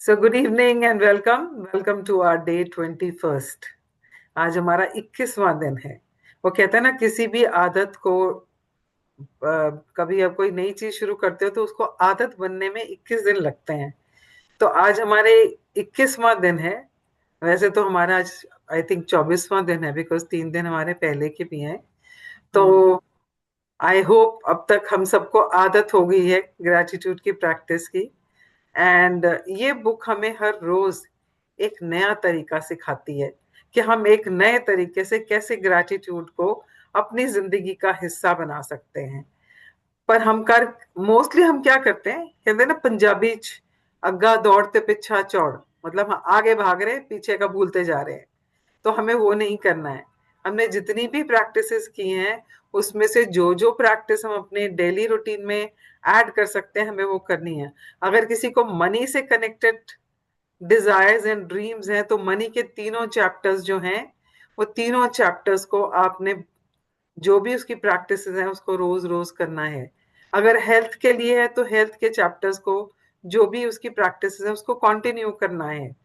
So good evening and welcome welcome to our day 21st। आज हमारा 21वां दिन है। वो कहते हैं ना, किसी भी आदत को कभी आप कोई नई चीज शुरू करते हो तो उसको आदत बनने में 21 दिन लगते हैं। तो आज हमारे 21वां दिन है। वैसे तो हमारा आज आई थिंक 24वां दिन है, बिकॉज 3 दिन हमारे पहले के भी हैं। तो हम्म। आई होप अब तक हम सबको आदत हो गई है ग्रेटिट्यूड की प्रैक्टिस की। एंड ये बुक हमें हर रोज एक नया तरीका सिखाती है कि हम एक नए तरीके से कैसे ग्रैटिट्यूड को अपनी जिंदगी का हिस्सा बना सकते हैं। पर हम कर मोस्टली हम क्या करते हैं, कहते हैं ना पंजाबी च, अग्गा दौड़ते पिछा चौड़। मतलब हम आगे भाग रहे हैं, पीछे का भूलते जा रहे हैं। तो हमें वो नहीं करना है। हमने जितनी भी प्रैक्टिसेस की हैं, उसमें से जो जो प्रैक्टिस हम अपने डेली रूटीन में ऐड कर सकते हैं, हमें वो करनी है। अगर किसी को मनी से कनेक्टेड डिजायर्स एंड ड्रीम्स हैं, तो मनी के तीनों चैप्टर्स जो हैं, वो तीनों चैप्टर्स को आपने जो भी उसकी प्रैक्टिसेस हैं उसको रोज रोज करना है। अगर हेल्थ के लिए है तो हेल्थ के चैप्टर्स को, जो भी उसकी प्रैक्टिसेस है उसको कंटिन्यू करना है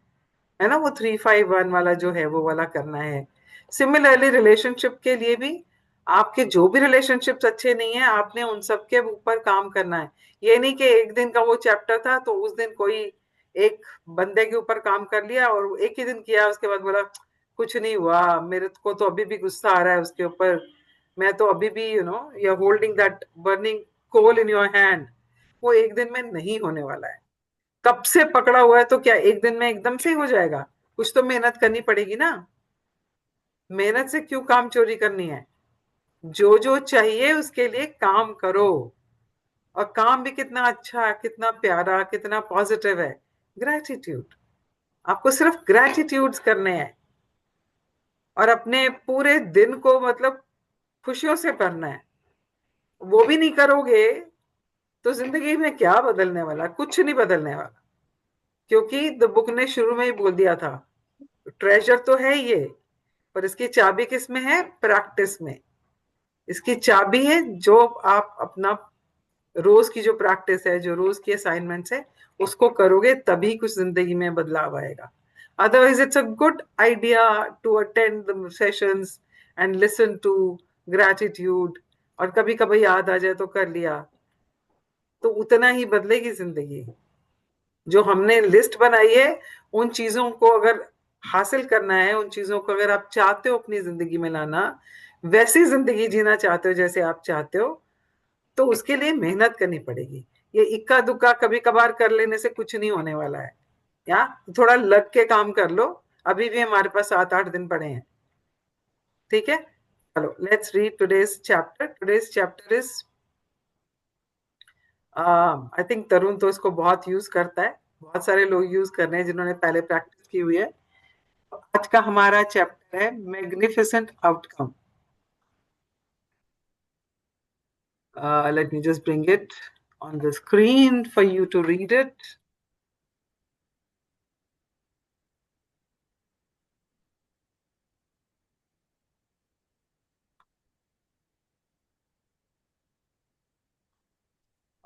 ना। वो 3-5-1 वाला जो है वो वाला करना है। सिमिलरली रिलेशनशिप के लिए भी, आपके जो भी रिलेशनशिप्स अच्छे नहीं है, आपने उन सब के ऊपर काम करना है। ये नहीं कि एक दिन का वो चैप्टर था तो उस दिन कोई एक बंदे के ऊपर काम कर लिया और एक ही दिन किया, उसके बाद बोला कुछ नहीं हुआ, मेरे को तो अभी भी गुस्सा आ रहा है उसके ऊपर, मैं तो अभी भी you are holding that burning coal in your hand. वो एक दिन में नहीं होने वाला है। कब से पकड़ा हुआ है, तो क्या एक दिन में एकदम से ही हो जाएगा? कुछ तो मेहनत करनी पड़ेगी ना। मेहनत से क्यों काम चोरी करनी है? जो जो चाहिए उसके लिए काम करो। और काम भी कितना अच्छा, कितना प्यारा, कितना पॉजिटिव है। ग्रैटिट्यूड। आपको सिर्फ ग्रैटिट्यूड्स करने हैं और अपने पूरे दिन को मतलब खुशियों से भरना है। वो भी नहीं करोगे तो जिंदगी में क्या बदलने वाला? कुछ नहीं बदलने वाला। क्योंकि द बुक ने शुरू में ही बोल दिया था, ट्रेजर तो है ये, पर इसकी चाबी किस में है? प्रैक्टिस में। इसकी चाबी है जो आप अपना रोज की जो प्रैक्टिस है, जो रोज की असाइनमेंट्स है, उसको करोगे तभी कुछ जिंदगी में बदलाव आएगा। Otherwise it's a good idea to attend the sessions and listen to gratitude, और कभी कभी याद आ जाए तो कर लिया, तो उतना ही बदलेगी जिंदगी। जो हमने लिस्ट बनाई है, उन चीजों को अगर हासिल करना है, उन चीजों को अगर आप चाहते हो अपनी जिंदगी में लाना, वैसी जिंदगी जीना चाहते हो जैसे आप चाहते हो, तो उसके लिए मेहनत करनी पड़ेगी। ये इक्का दुक्का कभी कभार कर लेने से कुछ नहीं होने वाला है। या थोड़ा लग के काम कर लो। अभी भी हमारे पास 7-8 दिन पड़े हैं। ठीक है, चलो let's read today's chapter. Today's chapter is, I think Tarun तो इसको बहुत यूज करता है, बहुत सारे लोग यूज कर रहे हैं जिन्होंने पहले प्रैक्टिस की हुई है। आज का हमारा चैप्टर है magnificent outcome. Let me just bring it on the screen for you to read it.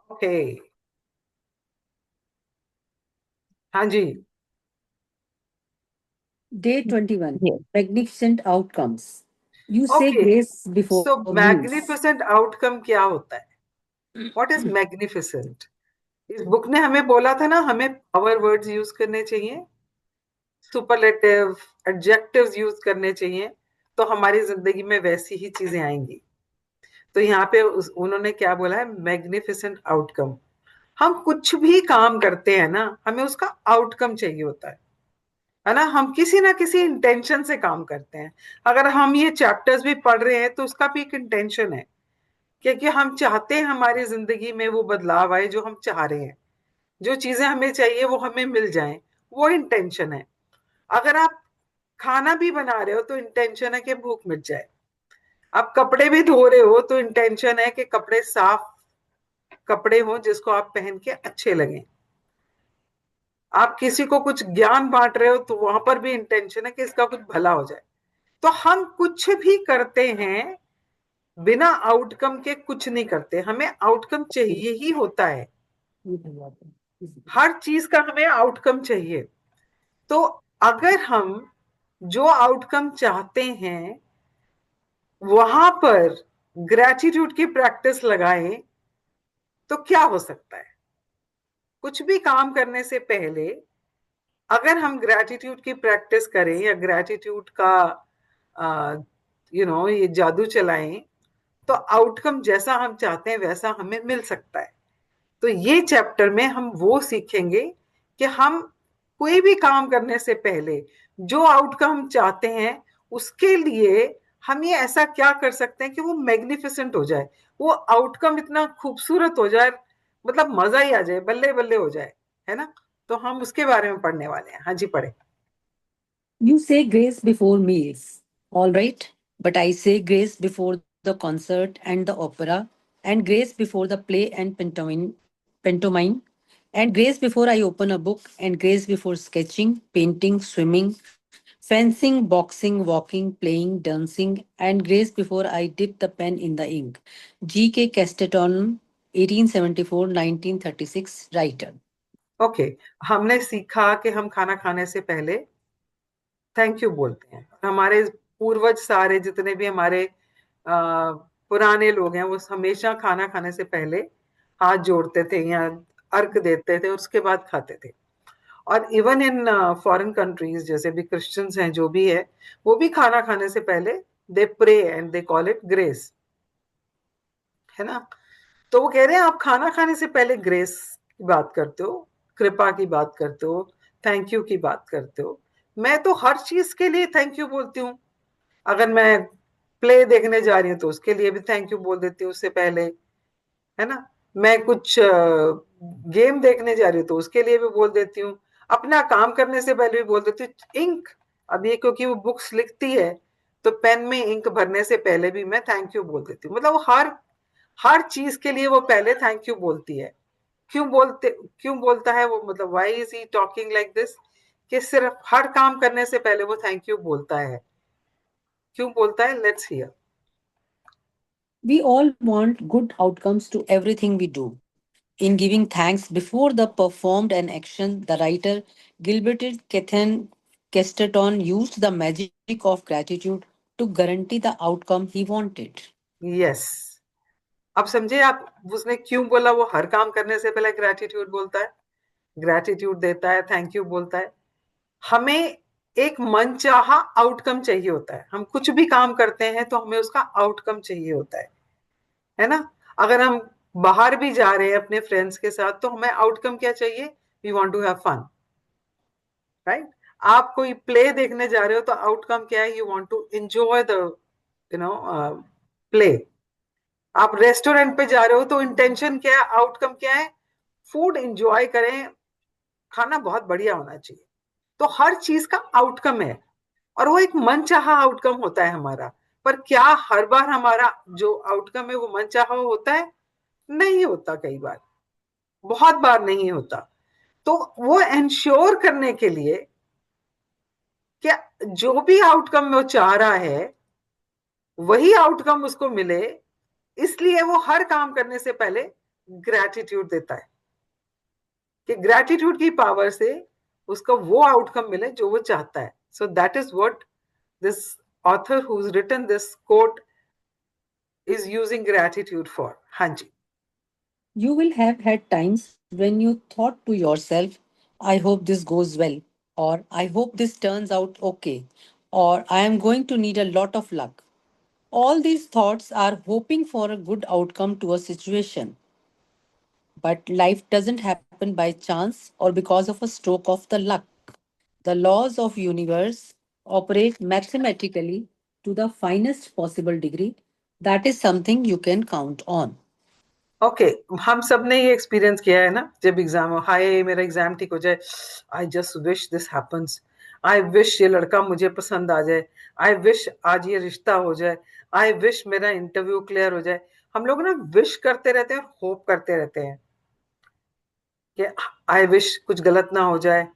Okay. हाँ जी। Day 21. Yes. Magnificent outcomes. You say okay, grace before so meals. Magnificent outcome क्या होता है? What is magnificent? इस book ने हमें बोला था ना, हमें पावर वर्ड्स यूज करने चाहिए, सुपरलेटिव एडजेक्टिव्स यूज करने चाहिए, तो हमारी जिंदगी में वैसी ही चीजें आएंगी। तो यहाँ पे उन्होंने क्या बोला है? Magnificent outcome. हम कुछ भी काम करते हैं ना, हमें उसका आउटकम चाहिए होता है ना। हम किसी ना किसी इंटेंशन से काम करते हैं। अगर हम ये चैप्टर्स भी पढ़ रहे हैं तो उसका भी एक इंटेंशन है, क्योंकि हम चाहते हैं हमारी जिंदगी में वो बदलाव आए जो हम चाह रहे हैं। जो चीजें हमें चाहिए वो हमें मिल जाएं, वो इंटेंशन है। अगर आप खाना भी बना रहे हो तो इंटेंशन है कि भूख मिट जाए। आप कपड़े भी धो रहे हो तो इंटेंशन है कि कपड़े साफ कपड़े हो जिसको आप पहन के अच्छे लगे। आप किसी को कुछ ज्ञान बांट रहे हो तो वहां पर भी इंटेंशन है कि इसका कुछ भला हो जाए। तो हम कुछ भी करते हैं, बिना आउटकम के कुछ नहीं करते। हमें आउटकम चाहिए ही होता है। हर चीज का हमें आउटकम चाहिए। तो अगर हम जो आउटकम चाहते हैं वहां पर ग्रेटिट्यूड की प्रैक्टिस लगाएं तो क्या हो सकता है? कुछ भी काम करने से पहले अगर हम ग्रेटिट्यूड की प्रैक्टिस करें या ग्रेटिट्यूड का ये जादू चलाएं तो आउटकम जैसा हम चाहते हैं वैसा हमें मिल सकता है। तो ये चैप्टर में हम वो सीखेंगे कि हम कोई भी काम करने से पहले जो आउटकम हम चाहते हैं उसके लिए हम ये ऐसा क्या कर सकते हैं कि वो मैग्निफिसेंट हो जाए, वो आउटकम इतना खूबसूरत हो जाए, मतलब मजा ही आ जाए, बल्ले बल्ले हो जाए, है ना? तो हम उसके बारे में पढ़ने वाले हैं। हाँ जी, पढ़े। You say grace before meals. All right. But I say grace before the concert and the opera, and grace before the play and pantomime, and grace before I open a book, and grace before sketching, painting, swimming, fencing, boxing, walking, playing, dancing, and grace before I dip the pen in the ink. G.K. Chesterton, 1874-1936, writer. Okay, हमने सीखा कि हम खाना खाने से पहले thank you बोलते हैं। हमारे पूर्वज सारे जितने भी हमारे पुराने लोग हैं वो हमेशा खाना खाने से पहले हाथ जोड़ते थे या अर्घ देते थे, उसके बाद खाते थे। और इवन इन फॉरेन कंट्रीज जैसे भी क्रिश्चियंस हैं जो भी है, वो भी खाना खाने से पहले they pray and they call it grace, है ना? तो वो कह रहे हैं आप खाना खाने से पहले ग्रेस की बात करते हो, कृपा की बात करते हो, थैंक यू की बात करते हो। मैं तो हर चीज के लिए थैंक यू बोलती हूँ। अगर मैं प्ले देखने जा रही हूँ तो उसके लिए भी थैंक यू बोल देती हूँ उससे पहले, है ना? मैं कुछ गेम देखने जा रही हूँ तो उसके लिए भी बोल देती हूँ। अपना काम करने से पहले भी बोल देती हूँ। इंक, अब ये क्योंकि वो बुक्स लिखती है तो पेन में इंक भरने से पहले भी मैं थैंक यू बोल देती हूँ। मतलब वो हर हर चीज के लिए वो पहले थैंक यू बोलती है। क्यों बोलता है वो, मतलब why is he talking like this, कि सिर्फ हर काम करने से पहले वो थैंक यू बोलता है। क्यों बोलता है? Let's hear. We all want good outcomes to everything we do. In giving thanks before the performed an action, the writer Gilbert Chesterton used the magic of gratitude to guarantee the outcome he wanted. Yes, अब समझे आप उसने क्यों बोला वो हर काम करने से पहले ग्रेटिट्यूड बोलता है, ग्रेटिट्यूड देता है, थैंक यू बोलता है। हमें एक मनचाहा आउटकम चाहिए होता है। हम कुछ भी काम करते हैं तो हमें उसका आउटकम चाहिए होता है ना? अगर हम बाहर भी जा रहे हैं अपने फ्रेंड्स के साथ तो हमें आउटकम क्या चाहिए? We want to have fun, right? आप कोई प्ले देखने जा रहे हो तो आउटकम क्या है? You want to enjoy the you know play. आप रेस्टोरेंट पे जा रहे हो तो इंटेंशन क्या है, आउटकम क्या है? फूड एंजॉय करें, खाना बहुत बढ़िया होना चाहिए। तो हर चीज का आउटकम है और वो एक मनचाहा आउटकम होता है हमारा। पर क्या हर बार हमारा जो आउटकम है वो मनचाहा होता है? नहीं होता, कई बार, बहुत बार नहीं होता। तो वो इंश्योर करने के लिए कि जो भी आउटकम वो चाह रहा है वही आउटकम उसको मिले, इसलिए वो हर काम करने से पहले ग्रेटिट्यूड देता है कि ग्रेटिट्यूड की पावर से उसको वो आउटकम मिले जो वो चाहता है। So that is what this author whose written this quote is using gratitude for. हाँ जी। You will have had times when you thought to yourself, I hope this goes well, or I hope this turns out okay, or I am going to need a lot of luck. All these thoughts are hoping for a good outcome to a situation. But life doesn't happen by chance or because of a stroke of the luck. The laws of universe operate mathematically to the finest possible degree. That is something you can count on. Okay, हम सब ने ये experience किया है ना, जब exam हो, हाय मेरा एग्जाम ठीक हो जाए, I just wish this happens, I wish ये लड़का मुझे पसंद आ जाए, आई विश आज ये रिश्ता हो जाए, आई विश मेरा इंटरव्यू क्लियर हो जाए। हम लोग ना विश करते रहते हैं और होप करते रहते हैं कि आई विश कुछ गलत ना हो जाए,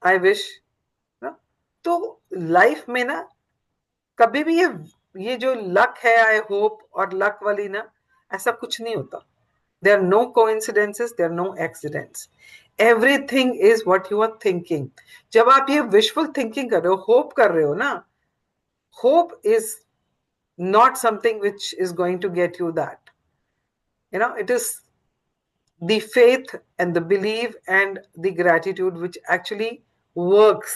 आई विश ना। तो लाइफ में ना कभी भी ये जो लक है, आई होप और लक वाली ना, ऐसा कुछ नहीं होता। There are no coincidences, there are no accidents. Everything is what you are thinking. जब आप ये विशफुल थिंकिंग कर रहे हो, होप कर रहे हो ना, hope is not something which is going to get you that. It is the faith and the belief and the gratitude which actually works.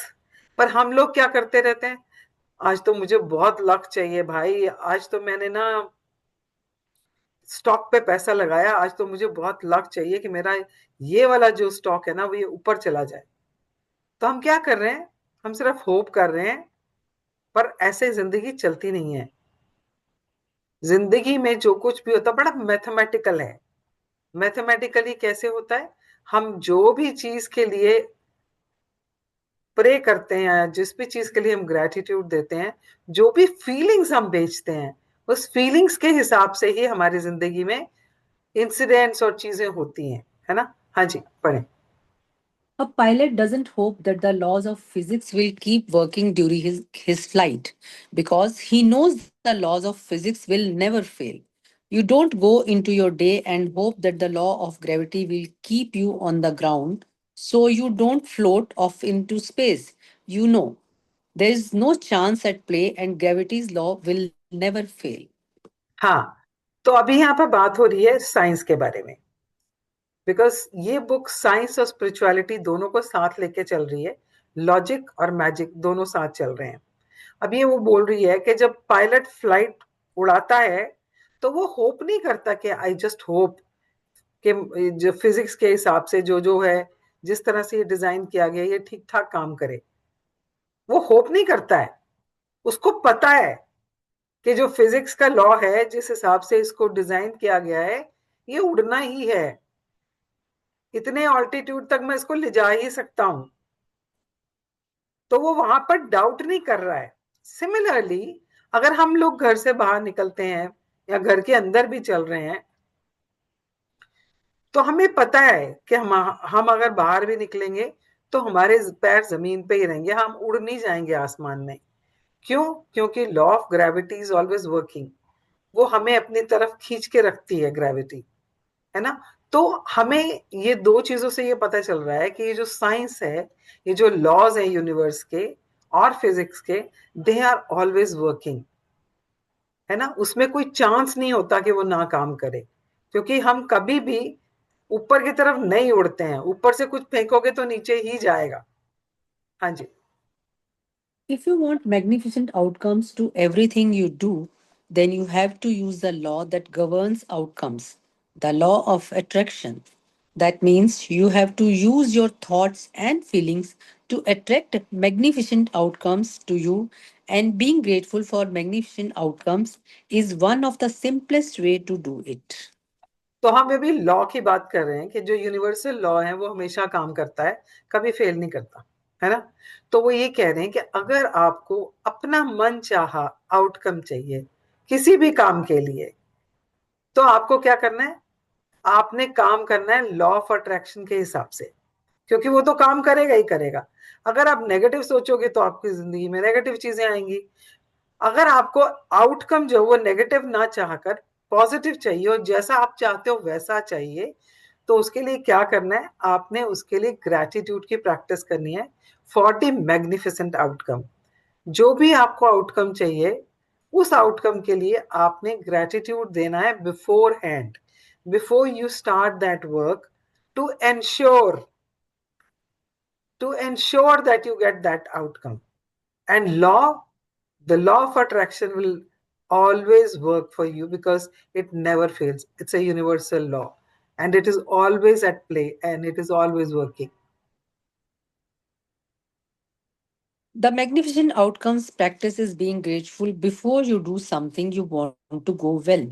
पर हम लोग क्या करते रहते हैं, आज तो मुझे बहुत लक चाहिए भाई, आज तो मैंने ना स्टॉक पे पैसा लगाया, आज तो मुझे बहुत लक चाहिए कि मेरा ये वाला जो स्टॉक है ना वो ये ऊपर चला जाए। तो हम क्या कर रहे हैं, हम सिर्फ होप कर रहे हैं, पर ऐसे जिंदगी चलती नहीं है। जिंदगी में जो कुछ भी होता है बड़ा मैथमेटिकल है। मैथमेटिकली कैसे होता है, हम जो भी चीज के लिए प्रे करते हैं, जिस भी चीज के लिए हम ग्रेटिट्यूड देते हैं, जो भी फीलिंग्स हम बेचते हैं, उस फीलिंग्स के हिसाब से ही हमारी जिंदगी में इंसिडेंट्स और चीजें होती हैं, है ना। हाँ जी, पढ़ें। A pilot doesn't hope that the laws of physics will keep working during his flight because he knows the laws of physics will never fail. You don't go into your day and hope that the law of gravity will keep you on the ground so you don't float off into space. You know, there is no chance at play and gravity's law will never fail. हाँ, तो अभी यहाँ पर बात हो रही है science के बारे में, बिकॉज ये बुक साइंस और स्पिरिचुअलिटी दोनों को साथ लेके चल रही है। लॉजिक और मैजिक दोनों साथ चल रहे हैं। अब ये वो बोल रही है कि जब पायलट फ्लाइट उड़ाता है तो वो होप नहीं करता कि आई जस्ट होप कि जो फिजिक्स के हिसाब से जो जो है, जिस तरह से ये डिजाइन किया गया ये ठीक ठाक काम करे। वो होप नहीं करता है, उसको पता है कि जो फिजिक्स का लॉ है, जिस हिसाब से इसको डिजाइन किया गया है, ये उड़ना ही है, इतने ऑल्टीट्यूड तक मैं इसको ले जा ही सकता हूं। तो वो वहां पर डाउट नहीं कर रहा है। सिमिलरली, अगर हम लोग घर से बाहर निकलते हैं या घर के अंदर भी चल रहे हैं, तो हमें पता है कि हम अगर बाहर भी निकलेंगे तो हमारे पैर जमीन पे ही रहेंगे, हम उड़ नहीं जाएंगे आसमान में। क्यों? क्योंकि law of gravity is always working. वो हमें अपनी तरफ खींच के रखती है, ग्रेविटी, है ना। तो हमें ये दो चीजों से ये पता चल रहा है कि ये जो साइंस है, ये जो लॉज है यूनिवर्स के और फिजिक्स के, दे आर ऑलवेज वर्किंग, है ना। उसमें कोई चांस नहीं होता कि वो ना काम करे, क्योंकि हम कभी भी ऊपर की तरफ नहीं उड़ते हैं। ऊपर से कुछ फेंकोगे तो नीचे ही जाएगा। हाँ जी। If you want magnificent outcomes to everything you do, then you have to use the law that governs outcomes, the law of attraction. That means you have to use your thoughts and feelings to attract magnificent outcomes to you, and being grateful for magnificent outcomes is one of the simplest way to do it. तो हम अभी law की बात कर रहे हैं कि जो यूनिवर्सल लॉ है वो हमेशा काम करता है, कभी फेल नहीं करता, है ना। तो वो ये कह रहे हैं कि अगर आपको अपना मन चाहा आउटकम चाहिए किसी भी काम के लिए, तो आपको क्या करना है, आपने काम करना है लॉ ऑफ अट्रैक्शन के हिसाब से, क्योंकि वो तो काम करेगा ही करेगा। अगर आप नेगेटिव सोचोगे तो आपकी जिंदगी में नेगेटिव चीजें आएंगी। अगर आपको आउटकम जो वो नेगेटिव ना चाहकर पॉजिटिव चाहिए और जैसा आप चाहते हो वैसा चाहिए, तो उसके लिए क्या करना है, आपने उसके लिए ग्रैटिट्यूड की प्रैक्टिस करनी है फॉर द मैग्निफिसेंट आउटकम। जो भी आपको आउटकम चाहिए, उस आउटकम के लिए आपने ग्रैटिट्यूड देना है beforehand, before you start that work, to ensure that you get that outcome. And the law of attraction will always work for you because it never fails. It's a universal law and it is always at play and it is always working. The magnificent outcomes practice is being grateful before you do something you want to go well.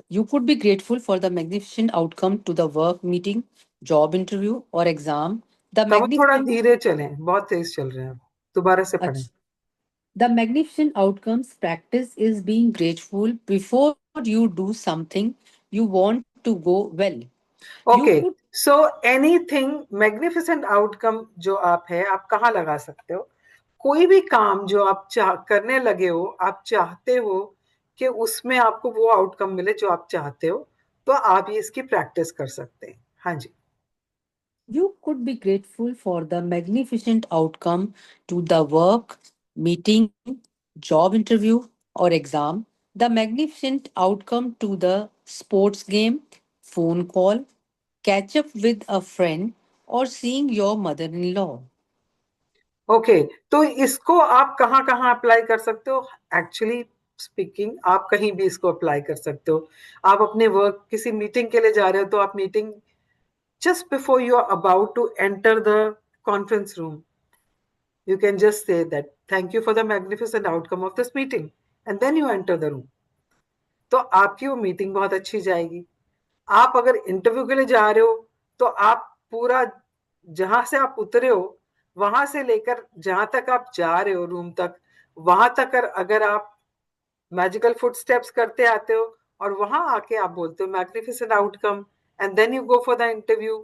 You could be grateful for the magnificent outcome to the work meeting, job interview, or exam. The तो वो थोड़ा magnificent धीरे चलें, बहुत तेज चल रहे हैं, दोबारा से पढ़ें। Ach- the magnificent outcomes practice is being grateful before you do something you want to go well. You okay, could so anything magnificent outcome जो आप है, आप कहाँ लगा सकते हो? कोई भी काम जो आप करने लगे हो, आप चाहते हो कि उसमें आपको वो आउटकम मिले जो आप चाहते हो, तो आप ये इसकी प्रैक्टिस कर सकते हैं। हाँ जी। You could be grateful for the magnificent outcome to the work, meeting, job interview, or exam, the magnificent outcome to the sports game, phone call, catch up with a friend, or seeing your mother in law. Okay, तो इसको आप कहाँ कहाँ apply कर सकते हो? Actually speaking, आप कहीं भी इसको अप्लाई कर सकते हो। आप अपने वर्क किसी मीटिंग के लिए जा रहे हो, तो आप meeting just before you are about to enter the conference room, you can just say that thank you for the magnificent outcome of this meeting, and then you enter the room. तो आपकी वो meeting बहुत अच्छी जाएगी। आप अगर interview के लिए जा रहे हो, तो आप पूरा, जहां से आप उतरे हो वहां से लेकर जहां तक आप जा रहे हो रूम तक, वहां तक अगर आप मैजिकल फुट स्टेप्स करते आते हो, और वहां आके आप बोलते हो magnificent outcome, and then you go for the interview,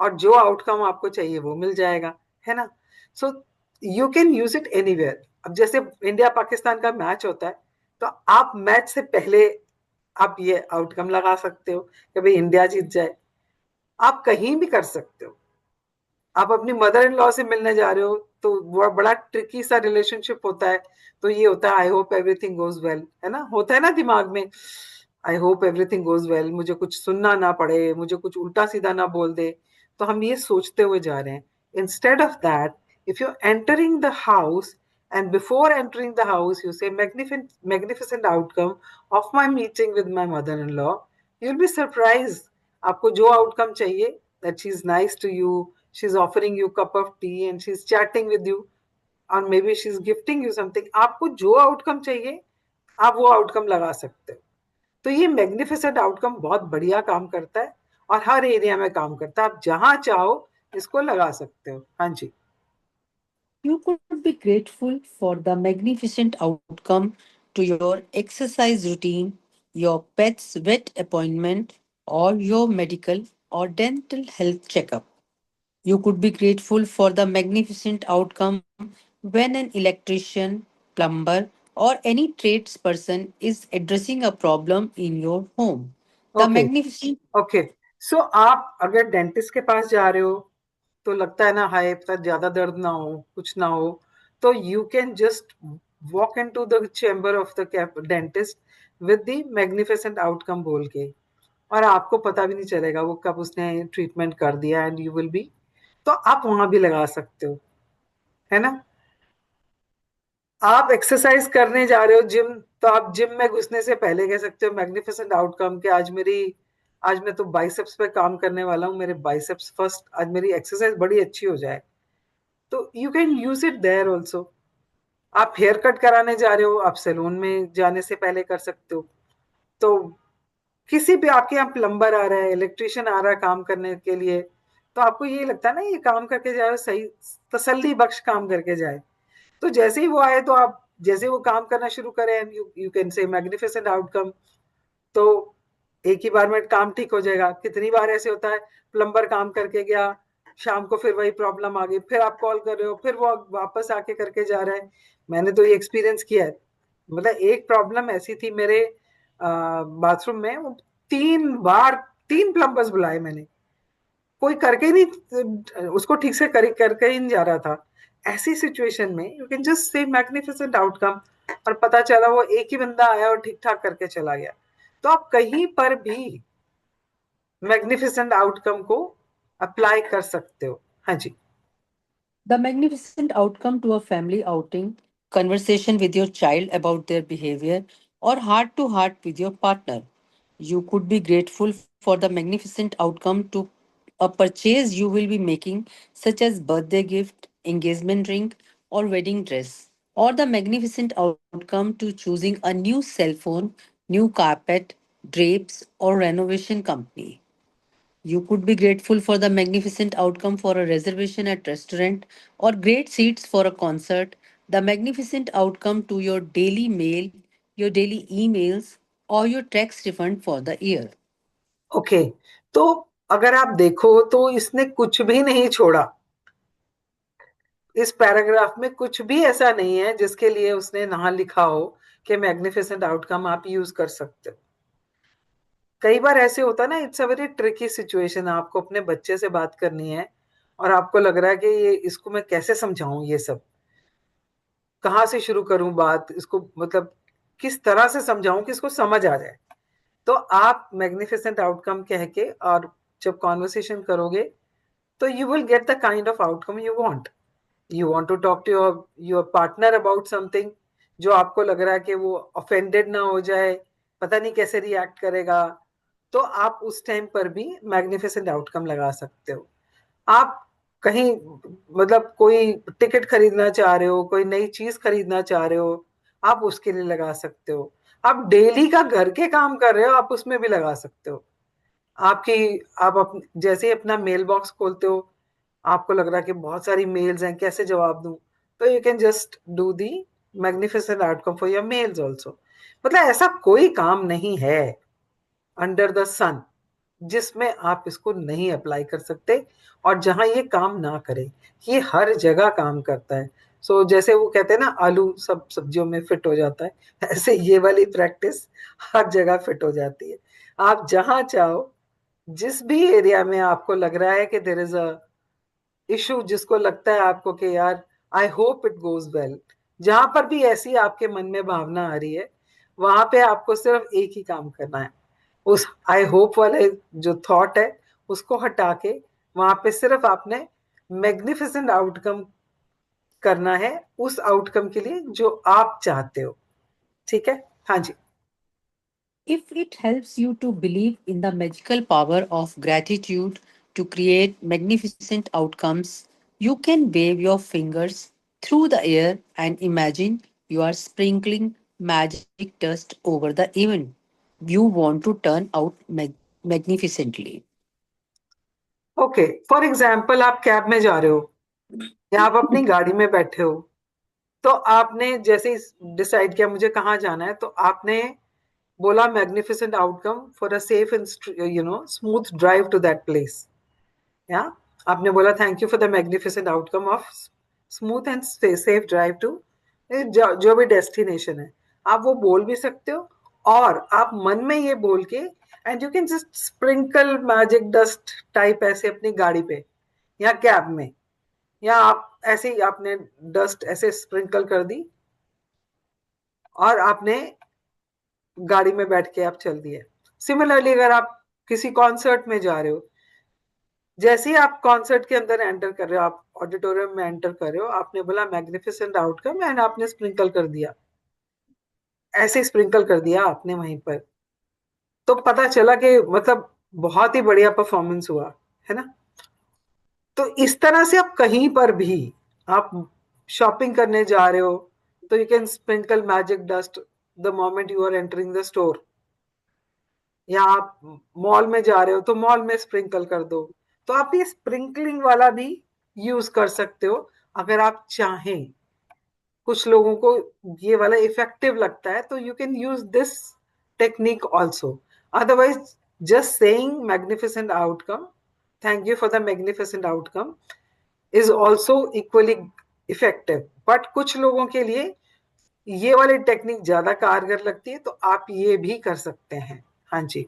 और जो आउटकम आपको चाहिए वो मिल जाएगा, है ना? सो you can use it anywhere. अब जैसे इंडिया पाकिस्तान का मैच होता है, तो आप मैच से पहले आप ये आउटकम लगा सकते हो कि भाई इंडिया जीत जाए। आप कहीं भी कर सकते हो। आप अपनी मदर इन लॉ से मिलने जा रहे हो, तो वो बड़ा ट्रिकी सा रिलेशनशिप होता है। तो ये होता है I hope everything goes well, है ना, होता है ना दिमाग में, I hope everything goes well, मुझे कुछ सुनना ना पड़े, मुझे कुछ उल्टा सीधा ना बोल दे। तो हम ये सोचते हुए जा रहे हैं। Instead of that, if you entering the house, and before entering the house you say magnificent outcome of my meeting with my mother-in-law, you'll be surprised आपको जो आउटकम चाहिए, that she's nice to you, she's offering you cup of tea and she's chatting with you, or maybe she's gifting you something, आपको जो outcome चाहिए आप वो outcome लगा सकते हो। तो ये मैग्निफिसेंट आउटकम बहुत बढ़िया काम करता है, और हर एरिया में काम करता है। आप जहां चाहो इसको लगा सकते हो। हाँ जी। You could be grateful for the magnificent outcome to your exercise routine, your pet's vet appointment, or your medical or dental health checkup. You could be grateful for the magnificent outcome when an electrician, plumber, or any tradesperson is addressing a problem in your home. The okay, magnificent okay. So आप अगर dentist के पास जा रहे हो, तो लगता है ना हाय पता ज्यादा दर्द ना हो, कुछ ना हो, तो you can just walk into the chamber of the dentist with the magnificent outcome बोल के, और आपको पता भी नहीं चलेगा वो कब उसने ट्रीटमेंट कर दिया, एंड यू विल बी, तो आप वहां भी लगा सकते हो, है ना? आप एक्सरसाइज करने जा रहे हो जिम, तो आप जिम में घुसने से पहले कह सकते हो मैग्निफिसेंट आउटकम के आज मैं तो बाइसेप्स पे काम करने वाला हूँ, मेरे बाइसेप्स फर्स्ट, आज मेरी एक्सरसाइज बड़ी अच्छी हो जाए। तो you can use it there also. आप हेयर कट कराने जा रहे हो, आप सैलून में जाने से पहले कर सकते हो। तो किसी भी, आपके यहाँ प्लम्बर आ रहा है, इलेक्ट्रिशियन आ रहा है काम करने के लिए, तो आपको ये लगता है ना ये काम करके जाए, सही तसल्ली बख्श काम करके जाए। तो जैसे ही वो आए, तो आप जैसे वो काम करना शुरू करें, you you can say magnificent outcome. तो एक ही बार में काम ठीक हो जाएगा। कितनी बार ऐसे होता है, प्लम्बर काम करके गया, शाम को फिर वही प्रॉब्लम आ गई, फिर आप कॉल कर रहे हो, फिर वो वापस आके करके जा रहा है। मैंने तो ये एक्सपीरियंस किया है। मतलब एक प्रॉब्लम ऐसी थी मेरे बाथरूम में, वो 3 बार 3 प्लम्बर्स बुलाए मैंने, कोई करके ही नहीं, उसको ठीक से करके ही नहीं जा रहा था। ऐसी सिचुएशन में you can just say magnificent outcome, और पता चला वो एक ही बंदा आया और ठीक ठाक करके चला गया। तो आप कहीं पर भी मैग्निफिसेंट आउटकम को अप्लाई कर सकते हो। हाँ जी। The magnificent outcome to a family outing, conversation with your child about their behavior, or heart to heart with your partner. You could be grateful for the magnificent outcome to a purchase you will be making, such as birthday gift, engagement ring, or wedding dress, or the magnificent outcome to choosing a new cell phone, new carpet, drapes, or renovation company. You could be grateful for the magnificent outcome for a reservation at restaurant or great seats for a concert, the magnificent outcome to your daily mail, your daily emails, or your tax refund for the year. Okay, तो अगर आप देखो तो इसने कुछ भी नहीं छोड़ा। इस पैराग्राफ में कुछ भी ऐसा नहीं है जिसके लिए उसने ना लिखा हो कि मैग्निफिसेंट आउटकम आप यूज कर सकते हो। कई बार ऐसे होता है ना, it's a very tricky situation, आपको अपने बच्चे से बात करनी है, और आपको लग रहा है कि ये इसको मैं कैसे समझाऊं, ये सब कहाँ से शुरू करूं बात इसको, मतलब किस तरह से समझाऊं कि इसको समझ आ जाए। तो आप मैग्निफिसेंट आउटकम कह के और जब कॉन्वर्सेशन करोगे तो you will get the kind of outcome you want. You want to talk to your your partner about something जो आपको लग रहा है कि वो ऑफेंडेड ना हो जाए, पता नहीं कैसे रिएक्ट करेगा, तो आप उस टाइम पर भी मैग्निफिसेंट आउटकम लगा सकते हो। आप कहीं, मतलब कोई टिकट खरीदना चाह रहे हो, कोई नई चीज खरीदना चाह रहे हो, आप उसके लिए लगा सकते हो। आप डेली का घर के काम कर रहे हो, आप उसमें भी लगा सकते हो। आपकी आप जैसे ही अपना मेल बॉक्स खोलते हो, आपको लग रहा है कि बहुत सारी मेल्स हैं, कैसे जवाब दूं, तो you can just do the magnificent outcome for your mails also. मतलब ऐसा कोई काम नहीं है अंडर द सन जिसमें आप इसको नहीं अप्लाई कर सकते, और जहां ये काम ना करे, ये हर जगह काम करता है। जैसे वो कहते हैं ना, आलू सब सब्जियों में फिट हो जाता है, ऐसे ये वाली प्रैक्टिस हर जगह फिट हो जाती है। आप जहां चाहो, जिस भी एरिया में आपको लग रहा है कि देर इज अ इशू, जिसको लगता है आपको कि यार I hope it goes well, जहां पर भी ऐसी आपके मन में भावना आ रही है, वहां पे आपको सिर्फ एक ही काम करना है। उस आई होप वाले जो थॉट है उसको हटा के वहां पे सिर्फ आपने मैग्निफिसेंट आउटकम करना है, उस आउटकम के लिए जो आप चाहते हो। ठीक है? हाँ जी। If it helps you to believe in the magical power of gratitude to create magnificent outcomes, you can wave your fingers through the air and imagine you are sprinkling magic dust over the event you want to turn out magnificently. Okay, for example आप cab में जा रहे हो या आप अपनी गाड़ी में बैठे हो, तो आपने जैसे डिसाइड किया मुझे कहाँ जाना है, तो आपने बोला magnificent outcome for a safe and smooth drive to that place. या आपने बोला thank you for the magnificent outcome of smooth and safe drive to जो भी डेस्टिनेशन है। आप वो बोल भी सकते हो, और आप मन में ये बोल के and you can just sprinkle magic dust type ऐसे अपनी गाड़ी पे या कैब में, या आप ऐसे ही आपने डस्ट ऐसे स्प्रिंकल कर दी और आपने गाड़ी में बैठ के आप चल दिए। सिमिलरली अगर आप किसी कॉन्सर्ट में जा रहे हो, जैसे ही आप कॉन्सर्ट के अंदर एंटर कर रहे हो, आप ऑडिटोरियम में एंटर कर रहे हो, आपने बोला मैग्निफिसेंट आउटकम एंड आपने स्प्रिंकल कर दिया, ऐसे स्प्रिंकल कर दिया आपने वहीं पर, तो पता चला कि मतलब बहुत ही बढ़िया परफॉर्मेंस हुआ, है ना? तो इस तरह से आप कहीं पर भी, आप शॉपिंग करने जा रहे हो तो you can sprinkle magic dust the moment you are entering the store, या आप मॉल में जा रहे हो तो मॉल में स्प्रिंकल कर दो। तो आप ये स्प्रिंकलिंग वाला भी यूज कर सकते हो अगर आप चाहें। कुछ लोगों को ये वाला इफेक्टिव लगता है, तो you can use this technique also. Otherwise just saying magnificent outcome, thank you for the magnificent outcome, is also equally effective. But कुछ लोगों के लिए ये वाली टेक्निक ज्यादा कारगर लगती है, तो आप ये भी कर सकते हैं। हाँ जी।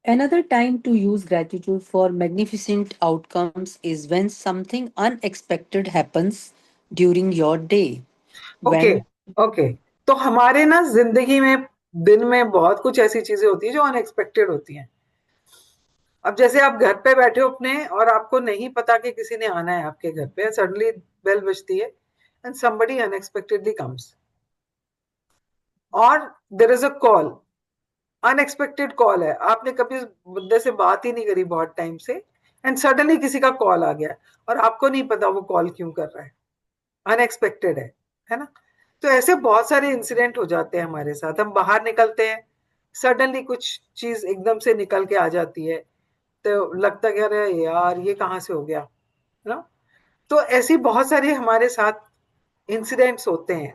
Another time to use gratitude for magnificent outcomes is when something unexpected happens during your day. Okay, When okay. तो हमारे ना जिंदगी में दिन में बहुत कुछ ऐसी चीजें होती है जो अनएक्सपेक्टेड होती हैं। अब जैसे आप घर पे बैठे हो अपने, और आपको नहीं पता कि किसी ने आना है आपके घर पे, सडनली बेल बजती है एंड समबडी अनएक्सपेक्टेडली कम्स, और there is a call, unexpected call है, आपने कभी उस बंदे से बात ही नहीं करी बहुत टाइम से, एंड सडनली किसी का कॉल आ गया और आपको नहीं पता वो कॉल क्यों कर रहा है, अनएक्सपेक्टेड है ना? तो ऐसे बहुत सारे इंसिडेंट हो जाते हैं हमारे साथ। हम बाहर निकलते हैं, सडनली कुछ चीज एकदम से निकल के आ जाती है, तो लगता है अरे यार ये कहाँ से हो गया, है ना? तो ऐसी बहुत सारे हमारे साथ इंसिडेंट्स होते हैं।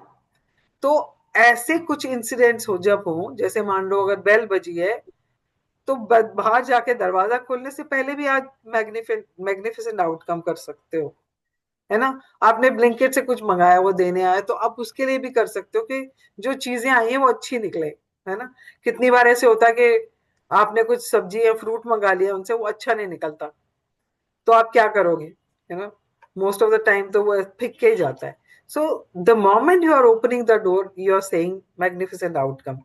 तो ऐसे कुछ इंसिडेंट्स हो जब हो, जैसे मान लो अगर बेल बजी है, तो बाहर जाके दरवाजा खोलने से पहले भी आज मैग्निफिसेंट आउटकम कर सकते हो, है ना? आपने ब्लिंकिट से कुछ मंगाया, वो देने आया, तो आप उसके लिए भी कर सकते हो कि जो चीजें आई हैं वो अच्छी निकले, है ना? कितनी बार ऐसे होता है कि आपने कुछ सब्जी या फ्रूट मंगा लिया उनसे, वो अच्छा नहीं निकलता, तो आप क्या करोगे, you know, most of the time तो वो फिक के ही जाता है. So the moment you are opening the door, you are saying magnificent outcome.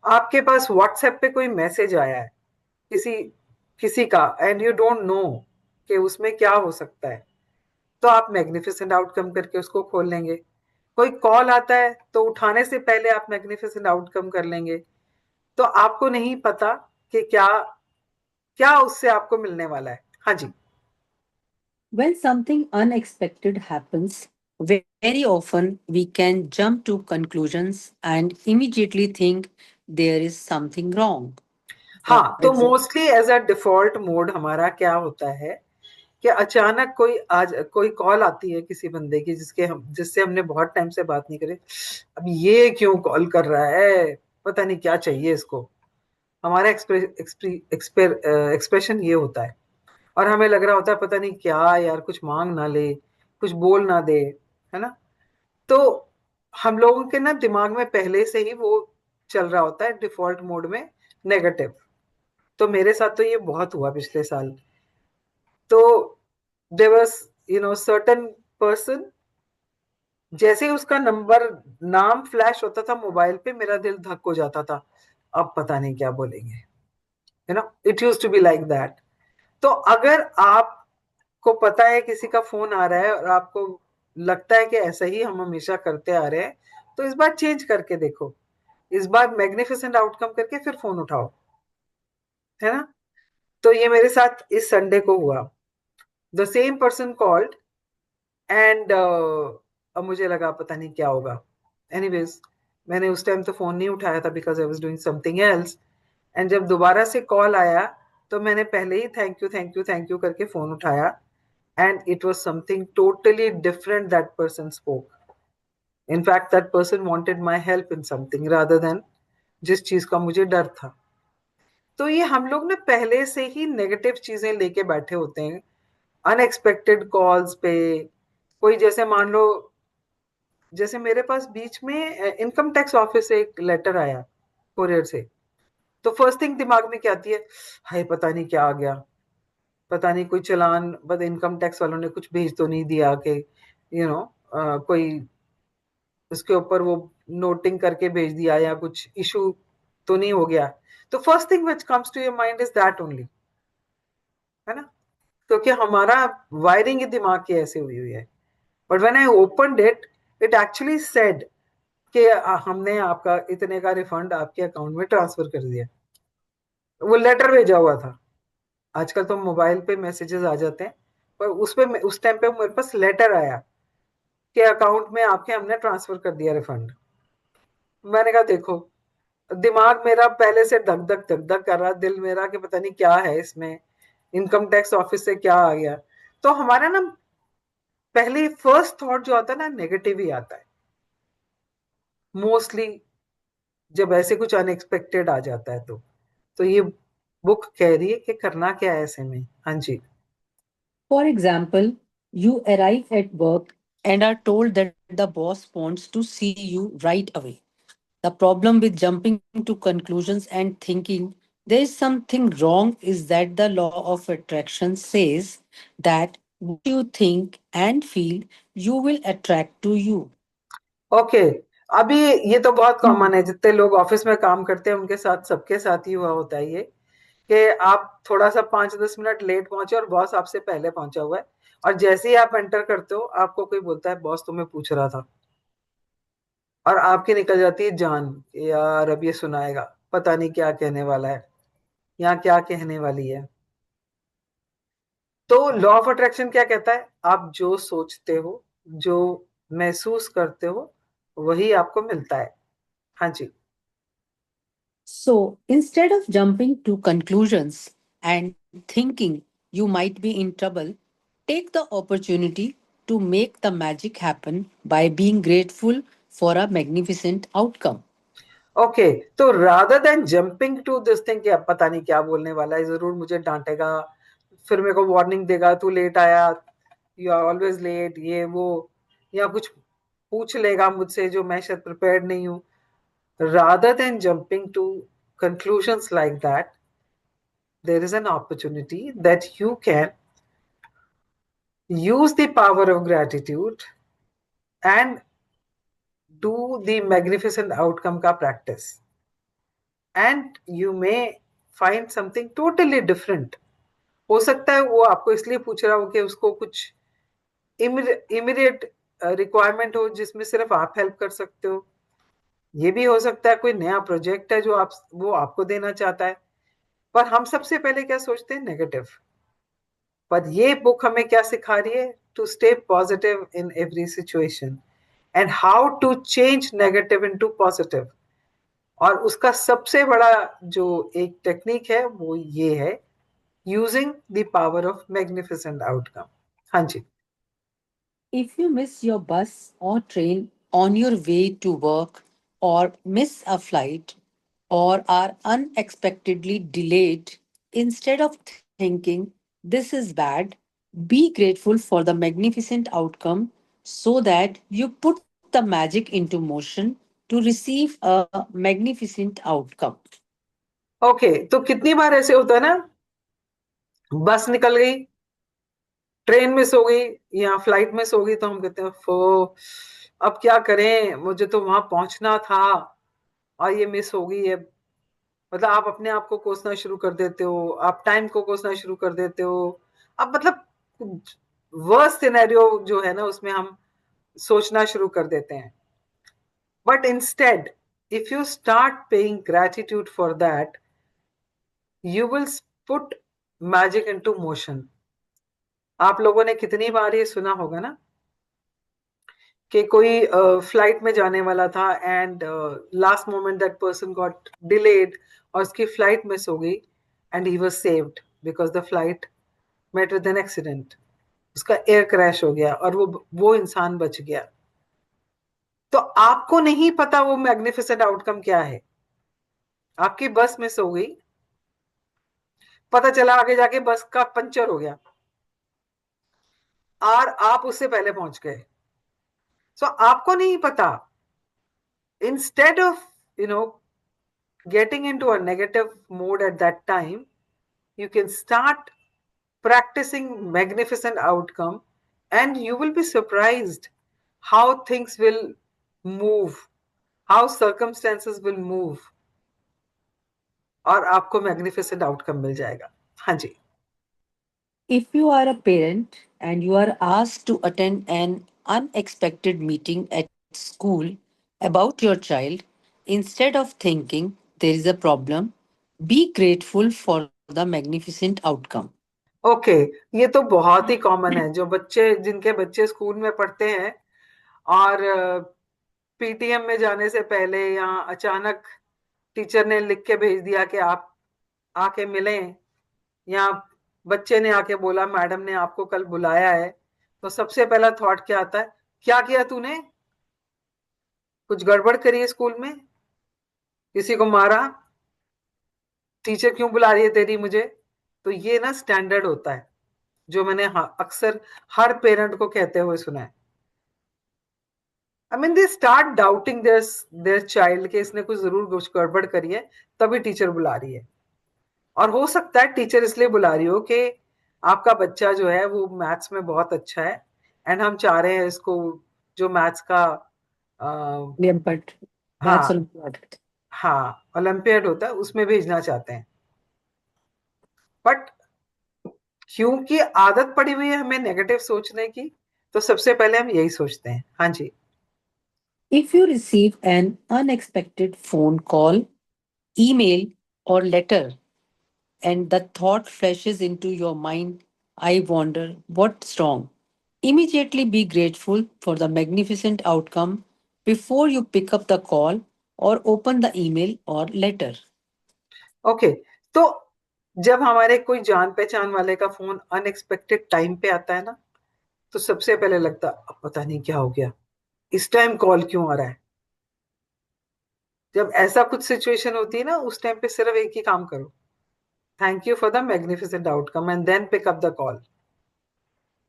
आपके पास व्हाट्सएप पे कोई मैसेज आया है किसी किसी का, एंड यू डोंट नो कि उसमें क्या हो सकता है, तो आप मैग्निफिसेंट आउटकम करके उसको खोल लेंगे. कोई कॉल आता है तो उठाने से पहले आप मैग्निफिसेंट आउटकम कर लेंगे. तो आपको नहीं पता कि क्या क्या उससे आपको मिलने वाला है. हाँ जी. When something unexpected happens, very often we can jump to conclusions and immediately think there is something wrong. For हाँ, तो example, mostly as a default mode हमारा क्या होता है कि अचानक कोई कॉल आती है किसी बंदे की जिससे हमने बहुत टाइम से बात नहीं करी. अब ये क्यों कॉल कर रहा है, पता नहीं क्या चाहिए इसको. हमारा एक्सप्रेशन ये होता है. और हमें लग रहा होता है पता नहीं क्या यार, कुछ मांग ना ले, कुछ बोल ना दे, है ना. तो हम लोगों के ना दिमाग में पहले से ही वो चल रहा होता है डिफॉल्ट मोड में, नेगेटिव. तो मेरे साथ तो ये बहुत हुआ पिछले साल. तो देयर वाज, सर्टेन पर्सन, जैसे ही उसका नंबर, नाम फ्लैश होता था मोबाइल पे, मेरा दिल धक हो जाता था. अब पता नहीं क्या बोलेंगे, it use to be like that. तो अगर आपको पता है किसी का फोन आ रहा है और आपको लगता है कि ऐसा ही हम हमेशा करते आ रहे हैं, तो इस बार चेंज करके देखो. इस बार मैग्निफिसेंट आउटकम करके फिर फोन उठाओ, है ना. तो ये मेरे साथ इस संडे को हुआ. The same person called, and अब मुझे लगा पता नहीं क्या होगा. एनीवेज, मैंने उस टाइम तो फोन नहीं उठाया था because I was doing something else. And जब दोबारा से कॉल आया तो मैंने पहले ही thank you thank you thank you करके फोन उठाया. And it was something totally different that person spoke. In fact, that person wanted my help in something rather than जिस चीज का मुझे डर था. तो ये हम लोग ना पहले से ही नेगेटिव चीजें लेके बैठे होते हैं अनएक्सपेक्टेड कॉल्स पे. कोई जैसे मान लो, जैसे मेरे पास बीच में इनकम टैक्स ऑफिस से एक लेटर आया कोरियर से. तो फर्स्ट थिंग दिमाग में क्या आती है, हाय पता नहीं क्या आ गया, पता नहीं कोई चालान, बस इनकम टैक्स वालों ने कुछ भेज तो नहीं दिया कि कोई उसके ऊपर वो नोटिंग करके भेज दिया, या कुछ इशू तो नहीं हो गया. तो first thing which comes to your mind is that only, है ना. क्योंकि हमारा वायरिंग ही दिमाग की ऐसे हुई हुई है. But when I opened it, it actually said कि हमने आपका इतने का रिफंड आपके अकाउंट में ट्रांसफर कर दिया. वो लेटर भेजा हुआ था. आजकल तो मोबाइल पे मैसेजेस आ जाते हैं, पर उस टाइम पे मेरे पास लेटर आया कि अकाउंट में आपके हमने ट्रांसफर कर दिया रिफंड. मैंने कहा देखो, दिमाग मेरा पहले से धक धक धक धक कर रहा, दिल मेरा कि पता नहीं क्या है इसमें, इनकम टैक्स ऑफिस से क्या आ गया. तो हमारा ना पहले फर्स्ट थॉट जो आता है ना, नेगेटिव ही आता है मोस्टली, जब ऐसे कुछ अनएक्सपेक्टेड आ जाता है. तो ये बुक कह रही है कि करना क्या है ऐसे में. हाँ जी. for example, you arrive at work and are told that the boss wants to see you right away. The problem with jumping to conclusions and thinking there is something wrong is that the law of attraction says that what you think and feel you will attract to you. Okay. अभी ये तो बहुत common है, जितने लोग office में काम करते हैं उनके साथ, सबके साथ ही हुआ होता है ये, कि आप थोड़ा सा 5-10 मिनट लेट पहुंचे और बॉस आपसे पहले पहुंचा हुआ है. और जैसे ही आप एंटर करते हो, आपको कोई बोलता है बॉस तुम्हें पूछ रहा था. और आपकी निकल जाती है जान कि यार अब ये सुनाएगा, पता नहीं क्या कहने वाला है, यहाँ क्या कहने वाली है. तो लॉ ऑफ अट्रैक्शन क्या कहता है, आप जो सोचते हो, जो महसूस करते हो, वही आपको मिलता है. हाँ जी. So instead of jumping to conclusions and thinking you might be in trouble, take the opportunity to make the magic happen by being grateful for a magnificent outcome. Okay. तो rather than jumping to this thing कि अब पता नहीं क्या बोलने वाला है, जरूर मुझे डांटेगा, फिर मेरे को वार्निंग देगा, तू लेट आया, यू आर ऑलवेज लेट, ये वो, या कुछ पूछ लेगा मुझसे जो मैं शायद प्रिपेयर्ड नहीं हूँ. Rather than jumping to conclusions like that, there is an opportunity that you can use the power of gratitude and do the magnificent outcome का practice, and you may find something totally different. हो सकता है वो आपको इसलिए पूछ रहा हो कि उसको कुछ इमीडिएट रिक्वायरमेंट हो जिसमें सिर्फ आप हेल्प कर सकते हो। ये भी हो सकता है कोई नया प्रोजेक्ट है जो आप वो आपको देना चाहता है। पर हम सबसे पहले क्या सोचते हैं? नेगेटिव। पर ये बुक हमें क्या सिखा रही है? To stay positive in every situation and how to change negative into positive. और उसका सबसे बड़ा जो एक टेक्निक है वो ये है, using the power of magnificent outcome. हाँ जी। If you miss your bus or train on your way to work, or miss a flight, or are unexpectedly delayed, instead of thinking this is bad, be grateful for the magnificent outcome so that you put the magic into motion to receive a magnificent outcome. Okay, तो कितनी बार ऐसे होता है ना, बस निकल गई, train miss हो गई या फ्लाइट मिस हो गई, तो हम कहते हैं फो, अब क्या करें, मुझे तो वहां पहुंचना था और ये मिस हो गई है। मतलब आप अपने आप को कोसना शुरू कर देते हो, आप टाइम को कोसना शुरू कर देते हो। अब मतलब वर्स्ट सिनेरियो जो है ना उसमें हम सोचना शुरू कर देते हैं। But instead, if you start paying gratitude for that, you will put magic into motion. आप लोगों ने कितनी बार ये सुना होगा ना कि कोई फ्लाइट में जाने वाला था and last moment that person got delayed और उसकी फ्लाइट मिस हो गई and he was saved because the flight met with an accident. उसका एयर क्रैश हो गया और वो इंसान बच गया। तो आपको नहीं पता वो मैग्निफिसेंट आउटकम क्या है। आपकी बस मिस हो गई, पता चला आगे जाके बस का पंचर हो गया और आप उससे पहले पहुंच गए। सो आपको नहीं पता, instead of you know getting into a negative mode at that time, you can start practicing magnificent outcome, and you will be surprised how things will move, how circumstances will move, और आपको magnificent outcome मिल जाएगा। हाँ जी। If you are a parent and you are asked to attend an unexpected meeting at school about your child, instead of thinking there is a problem, be grateful for the magnificent outcome. Okay, ये तो बहुत ही common है, जो बच्चे जिनके बच्चे school में पढ़ते हैं और पीटीएम में जाने से पहले या अचानक टीचर ने लिख के भेज दिया कि आप आके मिलें, या बच्चे ने आके बोला मैडम ने आपको कल बुलाया है, तो सबसे पहला थॉट क्या आता है? क्या किया तूने? कुछ गड़बड़ करी है स्कूल में? किसी को मारा? टीचर क्यों बुला रही है तेरी मुझे? तो ये ना स्टैंडर्ड होता है जो मैंने अक्सर हर पेरेंट को कहते हुए सुना है। I mean they start doubting their child के इसने कुछ जरूर कुछ गड़बड़ करी है, तभी टीचर बुला रही है। और हो सकता है टीचर इसलिए बुला रही हो कि आपका बच्चा जो है वो मैथ्स में बहुत अच्छा है एंड हम चाह रहे हैं इसको जो मैथ्स का आ, Olympiad. Maths हाँ, Olympiad. हाँ ओलंपियाड होता है उसमें भेजना चाहते हैं। बट क्योंकि आदत पड़ी हुई है हमें नेगेटिव सोचने की, तो सबसे पहले हम यही सोचते हैं। हाँ जी। If you receive an unexpected phone call, email, or letter, and the thought flashes into your mind, I wonder what's wrong. Immediately be grateful for the magnificent outcome before you pick up the call or open the email or letter. Okay, तो जब हमारे कोई जान पहचान वाले का phone unexpected time पे आता है ना, तो सबसे पहले लगता अब पता नहीं क्या हो गया, इस टाइम कॉल क्यों आ रहा है। जब ऐसा कुछ सिचुएशन होती है ना, उस टाइम पे सिर्फ एक ही काम करो, thank you for the magnificent outcome and then pick up the call.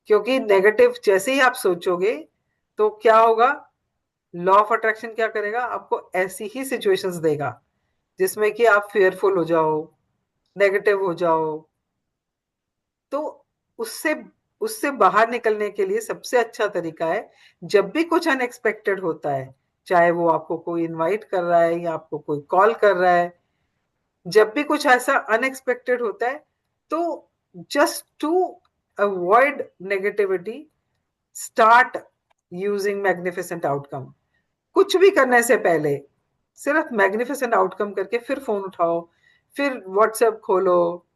क्योंकि नेगेटिव जैसे ही आप सोचोगे तो क्या होगा, लॉ ऑफ अट्रैक्शन क्या करेगा, आपको ऐसी ही सिचुएशंस देगा जिसमें कि आप फेयरफुल हो जाओ, नेगेटिव हो जाओ। तो उससे उससे बाहर निकलने के लिए सबसे अच्छा तरीका है, जब भी कुछ अनएक्सपेक्टेड होता है, चाहे वो आपको कोई इनवाइट कर रहा है या आपको कोई कॉल कर रहा है, जब भी कुछ ऐसा अनएक्सपेक्टेड होता है, तो just to avoid negativity, start using magnificent outcome. कुछ भी करने से पहले सिर्फ मैग्निफिसेंट आउटकम करके फिर फोन उठाओ, फिर व्हाट्सएप खोलो,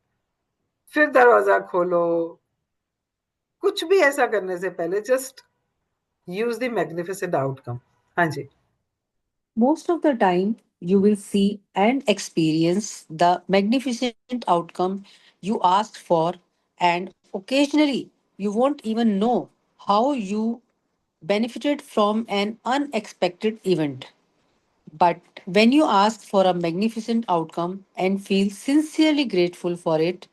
फिर दरवाजा खोलो। कुछ भी ऐसा करने से पहले just use the magnificent outcome. हाँ जी। Most of the time, you will see and experience the magnificent outcome you asked for, and occasionally, you won't even know how you benefited from an unexpected event. But when you ask for a magnificent outcome and feel sincerely grateful for it,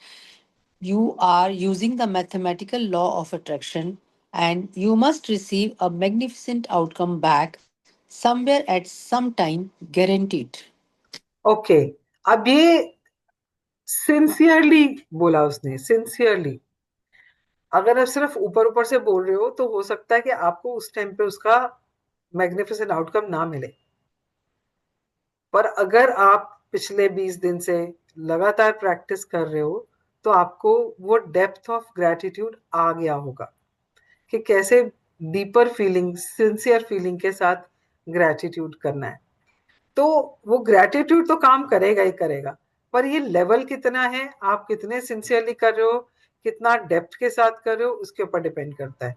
you are using the mathematical law of attraction, and you must receive a magnificent outcome back somewhere at some time, guaranteed. Okay, अब ये sincerely बोला उसने, sincerely. अगर आप सिर्फ ऊपर ऊपर से बोल रहे हो तो हो सकता है कि आपको उस टाइम पे उसका मैग्निफिसेंट आउटकम ना मिले। पर अगर आप पिछले 20 दिन से लगातार प्रैक्टिस कर रहे हो, तो आपको वो डेप्थ ऑफ ग्रेटिट्यूड आ गया होगा कि कैसे डीपर फीलिंग, सिंसियर फीलिंग के साथ ग्रेटिट्यूड करना है। तो वो ग्रेटिट्यूड तो काम करेगा ही करेगा, पर ये लेवल कितना है, आप कितने सिंसियरली कर रहे हो, कितना डेप्थ के साथ कर रहे हो, उसके ऊपर डिपेंड करता है।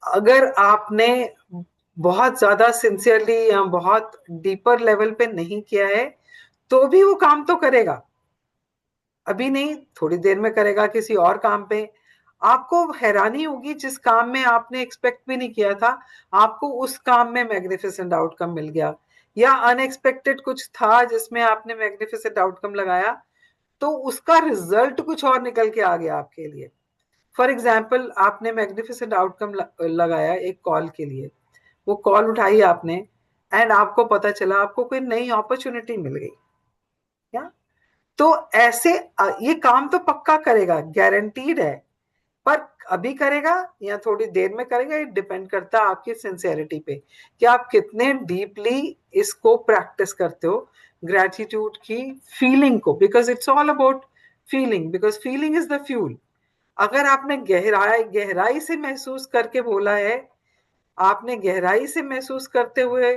अगर आपने बहुत ज्यादा सिंसियरली या बहुत डीपर लेवल पे नहीं किया है, तो भी वो काम तो करेगा। अभी नहीं, थोड़ी देर में करेगा किसी और काम पे। आपको हैरानी होगी, जिस काम में आपने एक्सपेक्ट भी नहीं किया था, आपको उस काम में मैग्निफिसेंट आउटकम मिल गया। या अनएक्सपेक्टेड कुछ था जिसमें आपने मैग्निफिसेंट आउटकम लगाया, तो उसका रिजल्ट कुछ और निकल के आ गया आपके लिए। फॉर एग्जाम्पल, आपने मैग्निफिसेंट आउटकम लगाया एक कॉल के लिए, वो कॉल उठाई आपने, एंड आपको पता चला आपको कोई नई अपॉर्चुनिटी मिल गई। या तो ऐसे ये काम तो पक्का करेगा, गारंटीड है। पर अभी करेगा या थोड़ी देर में करेगा, ये डिपेंड करता है आपकी सिंसियरिटी पे, कि आप कितने डीपली इसको प्रैक्टिस करते हो, ग्रेटिट्यूड की फीलिंग को। Because it's all about feeling, because feeling is the fuel. अगर आपने गहराई गहराई से महसूस करके बोला है, आपने गहराई से महसूस करते हुए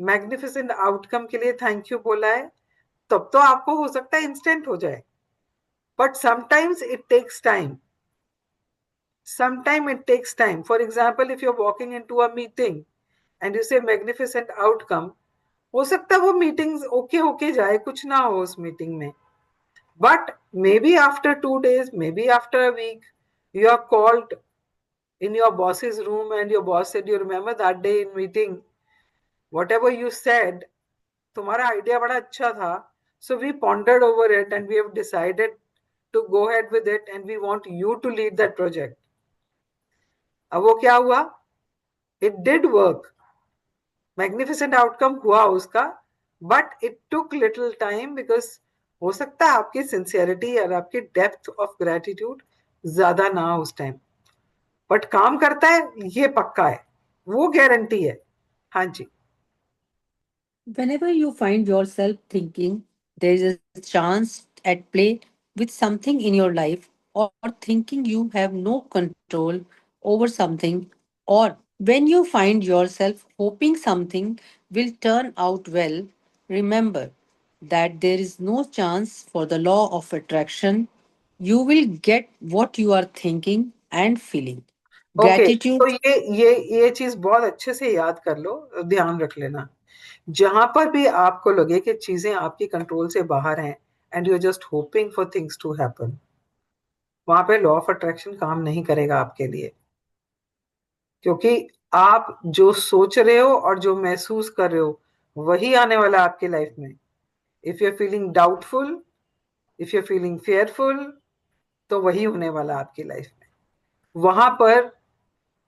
मैग्निफिसेंट आउटकम के लिए थैंक यू बोला है, तब तो आपको हो सकता है इंस्टेंट हो जाए। But sometimes it takes time, sometimes it takes time. For example, if you're walking into a meeting and you say magnificent outcome, हो सकता है वो मीटिंग ओके होके जाए, कुछ ना हो उस मीटिंग में, but maybe after 2 days, maybe after a week, you are called in your boss's room and your boss said, you remember that day in meeting, whatever you said, तुम्हारा idea बड़ा अच्छा था, so we pondered over it and we have decided to go ahead with it and we want you to lead that project. अब वो क्या हुआ, it did work, magnificent outcome हुआ उसका, but it took little time, because हो सकता है आपकी सिंसियरिटी और आपकी डेप्थ ऑफ ग्रेटिट्यूड ज्यादा ना हो उस टाइम, बट काम करता है, ये पक्का है, वो गारंटी है। हाँ जी। Whenever you find yourself thinking there is a chance at play with something in your life, or thinking you have no control over something, or when you find yourself hoping something will turn out well, remember that there is no chance for the law of attraction. You will get what you are thinking and feeling. Okay, तो Gratitude. ये चीज बहुत अच्छे से याद कर लो, ध्यान रख लेना। जहां पर भी आपको लगे कि चीजें आपकी कंट्रोल से बाहर हैं and you are just hoping for things to happen, वहां पे लॉ ऑफ अट्रैक्शन काम नहीं करेगा आपके लिए। क्योंकि आप जो सोच रहे हो और जो महसूस कर रहे हो, वही आने वाला है आपकी लाइफ में। If you are feeling doubtful, if you are feeling fearful, तो वही होने वाला है आपकी लाइफ में। वहां पर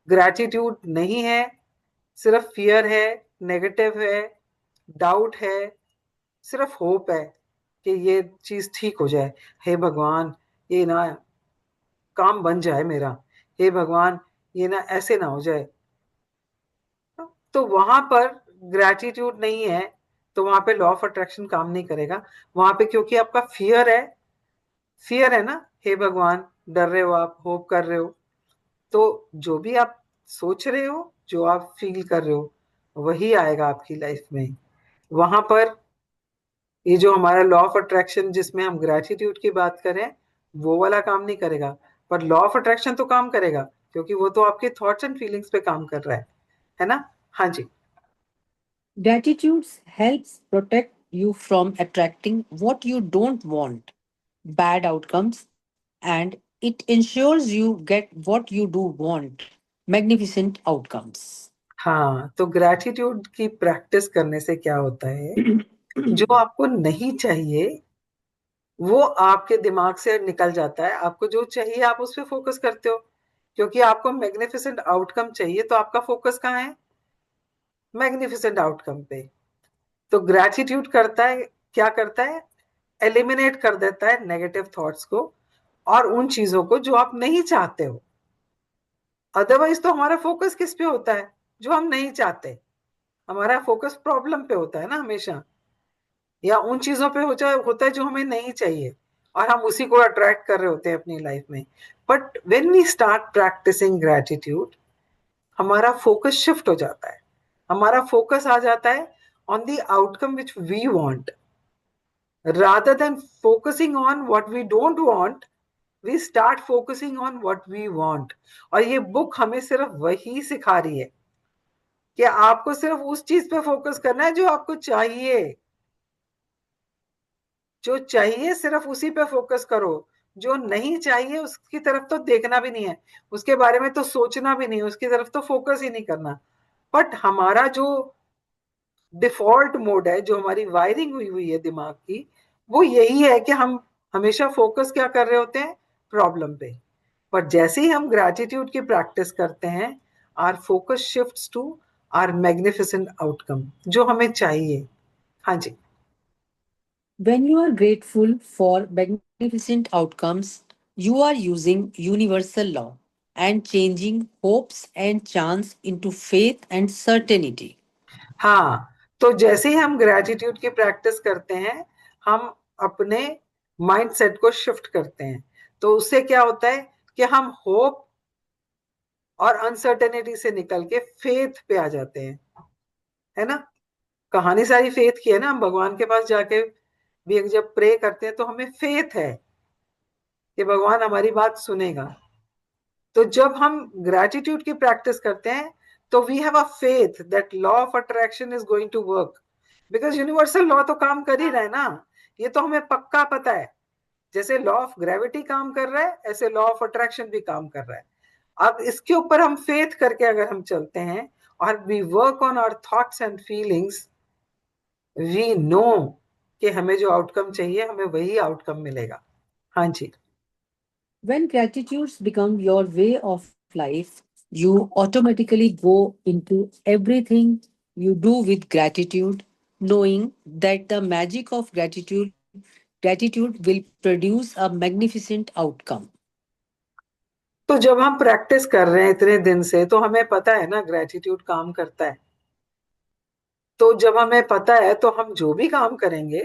ग्रैटिट्यूड नहीं है, सिर्फ फियर है, नेगेटिव है, डाउट है, सिर्फ होप है कि ये चीज ठीक हो जाए। हे भगवान, ये ना काम बन जाए मेरा, हे भगवान ये ना ऐसे ना हो जाए। तो वहां पर ग्रेटिट्यूड नहीं है, तो वहां पे लॉ ऑफ अट्रैक्शन काम नहीं करेगा। वहां पे क्योंकि आपका फियर है ना, हे भगवान, डर रहे हो आप, होप कर रहे हो, तो जो भी आप सोच रहे हो, जो आप फील कर रहे हो, वही आएगा आपकी लाइफ में। वहां पर ये जो हमारा लॉ ऑफ अट्रैक्शन जिसमें हम ग्रेटिट्यूड की बात करें, वो वाला काम नहीं करेगा। पर लॉ ऑफ अट्रैक्शन तो काम करेगा, क्योंकि वो तो आपके थॉट्स एंड फीलिंग्स पे काम कर रहा है ना। हाँ जी। Gratitude helps protect you from attracting what you don't want, bad outcomes, and it ensures you get what you do want, magnificent outcomes. हाँ, तो ग्रेटिट्यूड की प्रैक्टिस करने से क्या होता है, जो आपको नहीं चाहिए वो आपके दिमाग से निकल जाता है। आपको जो चाहिए आप उस पर फोकस करते हो, क्योंकि आपको मैग्निफिसेंट आउटकम चाहिए, तो आपका फोकस कहाँ है, मैग्निफिसेंट आउटकम पे। तो ग्रेटिट्यूड करता है, क्या करता है, एलिमिनेट कर देता है नेगेटिव थॉट्स को और उन चीजों को जो आप नहीं चाहते हो। अदरवाइज तो हमारा फोकस किस पे होता है, जो हम नहीं चाहते। हमारा फोकस प्रॉब्लम पे होता है ना हमेशा, या उन चीजों पे होता है जो हमें नहीं चाहिए, और हम उसी को अट्रैक्ट कर रहे होते हैं अपनी लाइफ में। But when we start practising gratitude, हमारा फोकस शिफ्ट हो जाता है। हमारा फोकस आ जाता है on the outcome which we want, rather than focusing on what we don't want, we start focusing on what we want। और ये बुक हमें सिर्फ वही सिखा रही है कि आपको सिर्फ उस चीज पे फोकस करना है जो आपको चाहिए। जो चाहिए सिर्फ उसी पे फोकस करो, जो नहीं चाहिए उसकी तरफ तो देखना भी नहीं है, उसके बारे में तो सोचना भी नहीं है, उसकी तरफ तो फोकस ही नहीं करना। बट हमारा जो डिफॉल्ट मोड है, जो हमारी वायरिंग हुई हुई है दिमाग की, वो यही है कि हम हमेशा फोकस क्या कर रहे होते हैं, प्रॉब्लम पे। पर जैसे ही हम ग्रेटिट्यूड की प्रैक्टिस करते हैं, our focus shifts to our magnificent outcome, जो हमें चाहिए। हाँ जी। When you are grateful for magnificent outcomes, you are using universal law and changing hopes and chance into faith and certainty. हाँ, तो जैसे ही हम ग्रेटिट्यूड की प्रैक्टिस करते हैं, हम अपने माइंडसेट को शिफ्ट करते हैं। तो उससे क्या होता है कि हम होप और अनसर्टेनिटी से निकल के फेथ पे आ जाते हैं, है ना। कहानी सारी फेथ की है ना। हम भगवान के पास जाके भी जब प्रे करते हैं तो हमें फेथ है कि भगवान हमारी बात सुनेगा। तो जब हम ग्रेटिट्यूड की प्रैक्टिस करते हैं, तो we have a faith that law of attraction is going to work, because universal law तो काम कर ही रहा है ना। ये तो हमें पक्का पता है। जैसे लॉ ऑफ ग्रेविटी काम कर रहा है, ऐसे लॉ ऑफ अट्रैक्शन भी काम कर रहा है। अब इसके ऊपर हम फेथ करके अगर हम चलते हैं और we work on our thoughts and feelings, we know कि हमें जो आउटकम चाहिए हमें वही आउटकम मिलेगा। हाँ जी। When gratitudes become your way of life, you automatically go into everything you do with gratitude, knowing that the magic of gratitude will produce a magnificent outcome. तो जब हम प्रैक्टिस कर रहे हैं इतने दिन से, तो हमें पता है ना ग्रेटिट्यूड काम करता है। तो जब हमें पता है तो हम जो भी काम करेंगे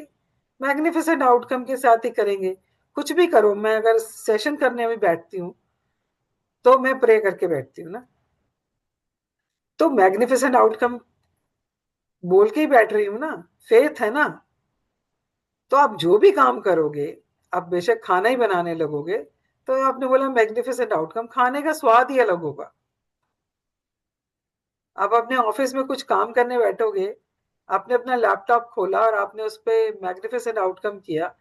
मैग्निफिसेंट आउटकम के साथ ही करेंगे। कुछ भी करो, मैं अगर सेशन करने में बैठती हूँ तो मैं प्रे करके बैठती हूँ ना, तो मैग्निफिसेंट आउटकम बोल के ही बैठ रही हूँ ना, फेथ है ना। तो आप जो भी काम करोगे, आप बेशक खाना ही बनाने लगोगे, तो आपने बोला मैग्निफिसेंट आउटकम, खाने का स्वाद ही अलग होगा। आप अपने ऑफिस में कुछ काम करने बैठोगे, आपने अपना लैपटॉप खोला और आपने उस पर मैग्निफिसेंट आउटकम किया,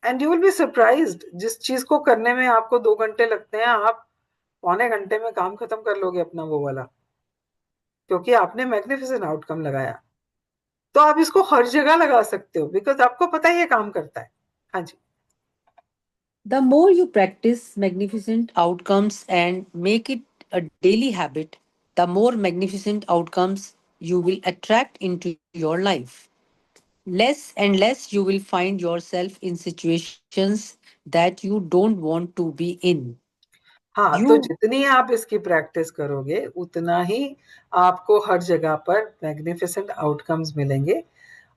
and you will be surprised. जिस चीज को करने में आपको 2 घंटे लगते हैं, आप पौने घंटे में काम खत्म कर लोगे अपना वो वाला, क्योंकि आपने मैग्निफिसेंट आउटकम लगाया। तो आप इसको हर जगह लगा सकते हो, बिकॉज आपको पता है ये काम करता है। हाँ जी। The more you practice magnificent outcomes and make it a daily habit, the more magnificent outcomes you will attract into your life. Less and less you will find yourself in situations that you don't want to be in. हाँ, तो You जितनी आप इसकी practice करोगे उतना ही आपको हर जगह पर मैग्निफिसेंट आउटकम्स मिलेंगे,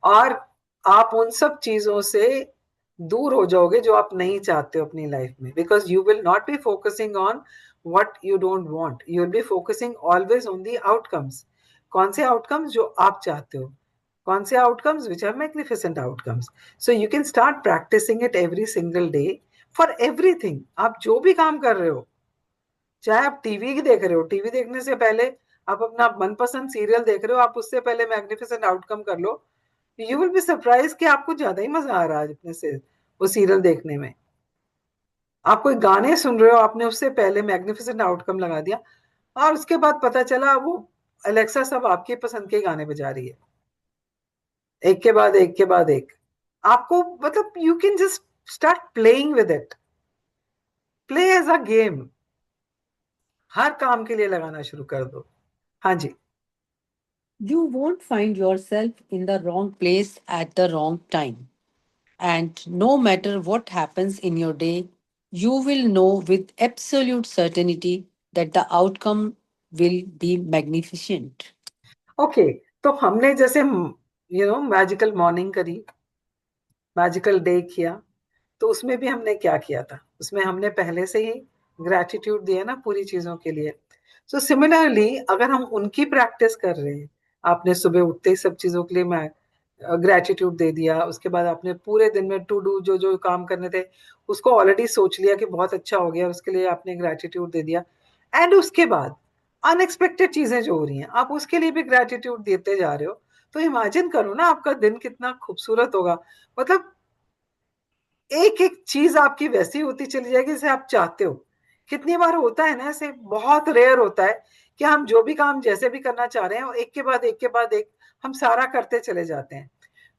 और आप उन सब चीजों से दूर हो जाओगे जो आप नहीं चाहते हो अपनी लाइफ में, because you will not be focusing on what you don't want, you will be focusing always on the outcomes. कौन से आउटकम्स जो आप चाहते हो, कौन से outcomes which are magnificent outcomes. So you can start practising it every single day for everything. आप जो भी काम कर रहे हो, चाहे आप टीवी देख रहे हो, टीवी देखने से पहले आप अपना मनपसंद सीरियल देख रहे हो, आप उससे पहले मैग्निफिसेंट आउटकम कर लो। यू विल बी सरप्राइज कि आपको ज्यादा ही मजा आ रहा है अपने से वो सीरियल देखने में। आप कोई गाने सुन रहे हो, आपने उससे पहले मैग्निफिसेंट आउटकम लगा दिया, और उसके बाद पता चला वो अलेक्सा सब आपके पसंद के गाने बजा रही है, एक के बाद एक के बाद एक। आपको मतलब you can just start playing with it, play as a game, हर काम के लिए लगाना शुरू कर दो। हाँ जी। you won't find yourself in the wrong place at the wrong time. And no matter what happens in your day, you will know with absolute certainty that the outcome will be magnificent. Okay, तो हमने जैसे magical morning करी, magical day किया, तो उसमें भी हमने क्या किया था, उसमें हमने पहले से ही ग्रैटिट्यूड दिया ना पूरी चीजों के लिए। सो सिमिलरली अगर हम उनकी प्रैक्टिस कर रहे हैं, आपने सुबह उठते ही सब चीजों के लिए मैं ग्रैटिट्यूड दे दिया, उसके बाद आपने पूरे दिन में टू डू जो जो काम करने थे उसको ऑलरेडी सोच लिया कि बहुत अच्छा हो गया, उसके लिए आपने ग्रैटिट्यूड दे दिया, एंड उसके बाद अनएक्सपेक्टेड चीजें जो हो रही हैं आप उसके लिए भी ग्रैटिट्यूड देते जा रहे हो, तो इमेजिन करो ना आपका दिन कितना खूबसूरत होगा। मतलब एक एक चीज आपकी वैसी होती चली जाएगी जैसे आप चाहते हो। कितनी बार होता है ना ऐसे, बहुत रेयर होता है कि हम जो भी काम जैसे भी करना चाह रहे हैं और एक के बाद एक के बाद एक हम सारा करते चले जाते हैं।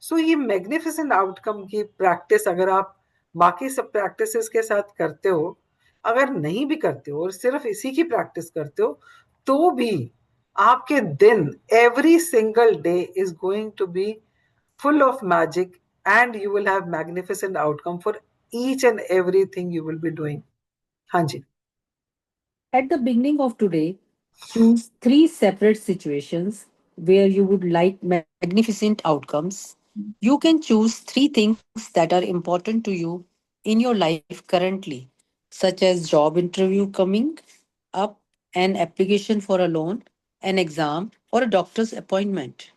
सो ये मैग्निफिसेंट आउटकम की प्रैक्टिस अगर आप बाकी सब प्रैक्टिसेस के साथ करते हो, अगर नहीं भी करते हो और सिर्फ इसी की प्रैक्टिस करते हो, तो भी आपके दिन, every single day is going to be full of magic, and you will have magnificent outcome for each and everything you will be doing. हाँ जी। At the beginning of today, choose three separate situations where you would like magnificent outcomes. You can choose three things that are important to you in your life currently, such as job interview coming up, an application for a loan, an exam, or a doctor's appointment.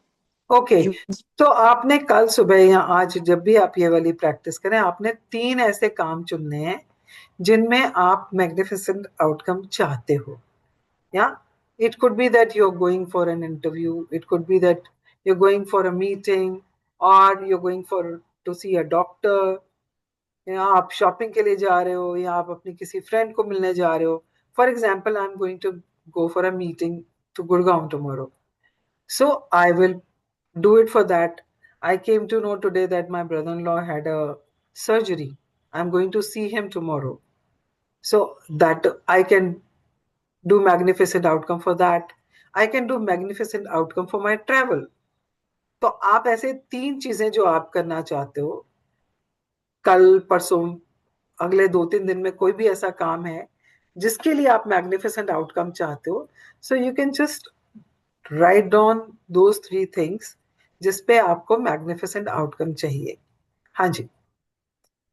Okay, You तो आपने कल सुबह या आज जब भी आप ये वाली प्रैक्टिस करें, आपने तीन ऐसे काम चुनने हैं जिनमें आप मैग्निफिसेंट आउटकम चाहते हो। या it could be that you are going for an interview, it could be that you are going for a meeting, और you are going for to see a doctor, या आप शॉपिंग के लिए जा रहे हो, या आप अपनी किसी फ्रेंड को मिलने जा रहे हो। For example, I am going to go for a meeting to Gurgaon tomorrow, so I will do it for that. I came to know today that my brother-in-law had a surgery. I'm going to see him tomorrow. So that I can do magnificent outcome for that. I can do magnificent outcome for my travel. तो आप ऐसे तीन चीजें जो आप करना चाहते हो, कल परसों अगले 2-3 दिन में कोई भी ऐसा काम है जिसके लिए आप मैग्निफिसेंट आउटकम चाहते हो, सो you can just write down those three things जिसपे आपको मैग्निफिसेंट आउटकम चाहिए। हाँ जी।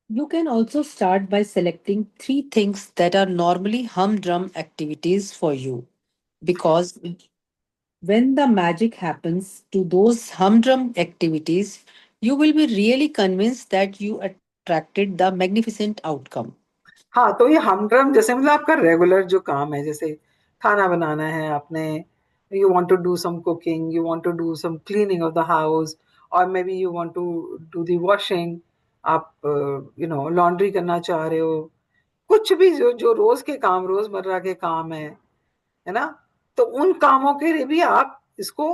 You can also start by selecting three things that are normally humdrum activities for you, because when the magic happens to those humdrum activities, you will be really convinced that you attracted the magnificent outcome. हाँ, तो ये हमड्रम जैसे मतलब आपका regular जो काम है, जैसे खाना बनाना है आपने, you want to do some cooking, you want to do some cleaning of the house, और maybe you want to do the washing, आप लॉन्ड्री करना चाह रहे हो, कुछ भी जो जो रोज के काम, रोजमर्रा के काम है ना, तो उन कामों के लिए भी आप इसको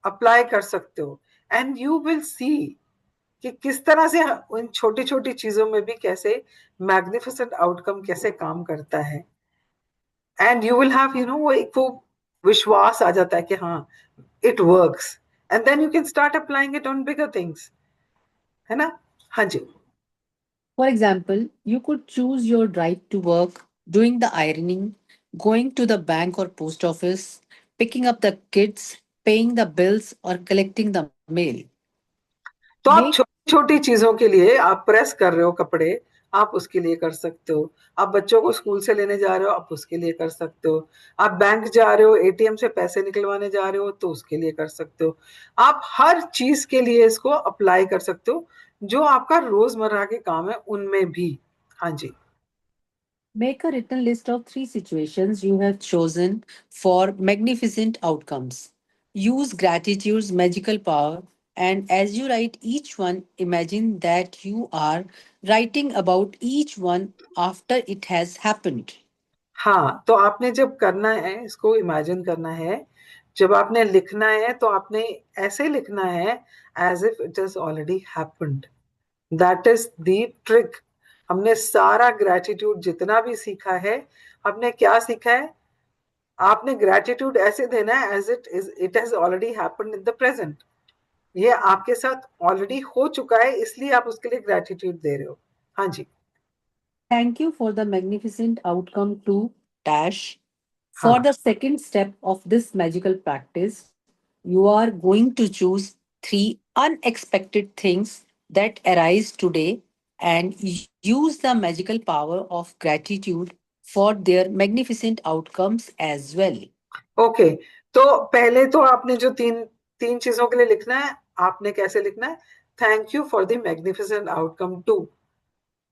अप्लाई कर सकते हो, एंड यू विल सी कि किस तरह से उन छोटी छोटी चीजों में भी कैसे मैग्निफिसेंट आउटकम कैसे काम करता है। एंड यू विल हैव वो एक वो विश्वास आ जाता है कि हाँ, it works, and then you can start applying it on bigger things, है ना। हाँ जी। For example, you could choose your drive to work doing the ironing, going to the bank or post office, picking up the kids, paying the bills, or collecting the mail. तो आप Make छोटी छोटी चीजों के लिए, आप press कर रहे हो कपड़े, आप उसके लिए कर सकते हो। आप बच्चों को स्कूल से लेने जा रहे हो, आप उसके लिए कर सकते हो। आप बैंक जा रहे हो, एटीएम से पैसे निकलवाने जा रहे हो, तो उसके लिए कर सकते हो। आप हर चीज के लिए इसको अप्लाई कर सकते हो, जो आपका रोजमर्रा के काम है उनमें भी। हाँ जी। Make a written list of three situations you have chosen for magnificent outcomes. Use gratitude's magical power, and as you write each one, imagine that you are writing about each one after it has happened. हाँ, तो आपने जब करना है, इसको imagine करना है, जब आपने लिखना है तो आपने ऐसे लिखना है as if it is already happened. That is the trick. हमने सारा ग्रेटिट्यूड जितना भी सीखा है, हमने क्या सीखा है? आपने ग्रेटिट्यूड ऐसे देना है as it has already happened in the present. ये आपके साथ ऑलरेडी हो चुका है, इसलिए आप उसके लिए ग्रेटिट्यूड दे रहे हो। हाँ जी। Thank you for the magnificent outcome to Dash. For हाँ। the second step of this magical practice, you are going to choose three unexpected things that arise today and use the magical power of gratitude for their magnificent outcomes as well. Okay, तो पहले तो आपने जो तीन तीन चीजों के लिए लिखना है, आपने कैसे लिखना है? Thank you for the magnificent outcome too.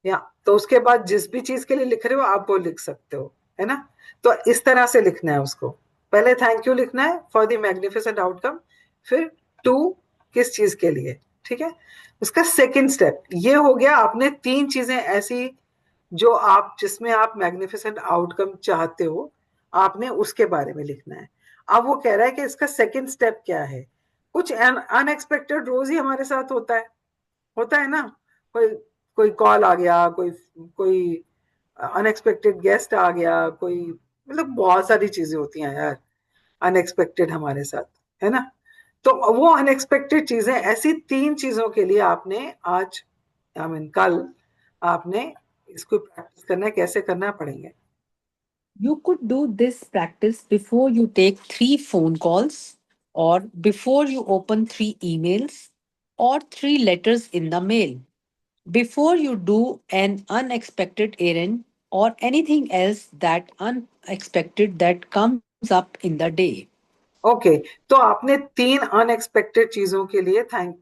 या तो उसके बाद जिस भी चीज के लिए लिख रहे हो आप वो लिख सकते हो, है ना? तो इस तरह से लिखना है उसको। पहले थैंक यू लिखना है फॉर द मैग्निफिसेंट आउटकम, फिर टू किस चीज के लिए। ठीक है। उसका सेकंड स्टेप ये हो गया, आपने तीन चीजें ऐसी जो आप जिसमें आप मैग्निफिसेंट आउटकम चाहते हो, आपने उसके बारे में लिखना है। अब वो कह रहा है कि इसका सेकंड स्टेप क्या है? कुछ अनएक्सपेक्टेड रोज ही हमारे साथ होता है ना। कोई कोई कॉल आ गया, कोई कोई अनएक्सपेक्टेड गेस्ट आ गया, कोई मतलब बहुत सारी चीजें होती हैं यार अनएक्सपेक्टेड हमारे साथ, है ना? तो वो अनएक्सपेक्टेड चीजें, ऐसी तीन चीजों के लिए आपने आज, आई मीन कल, आपने इसको प्रैक्टिस करना है। कैसे करना पड़ेंगे? You could do this practice before you take three phone calls, or before you open three emails, or three letters in the mail, before you do an unexpected errand, or anything else that unexpected that comes up in the day. Okay, तो आपने तीन unexpected चीजों के लिए thank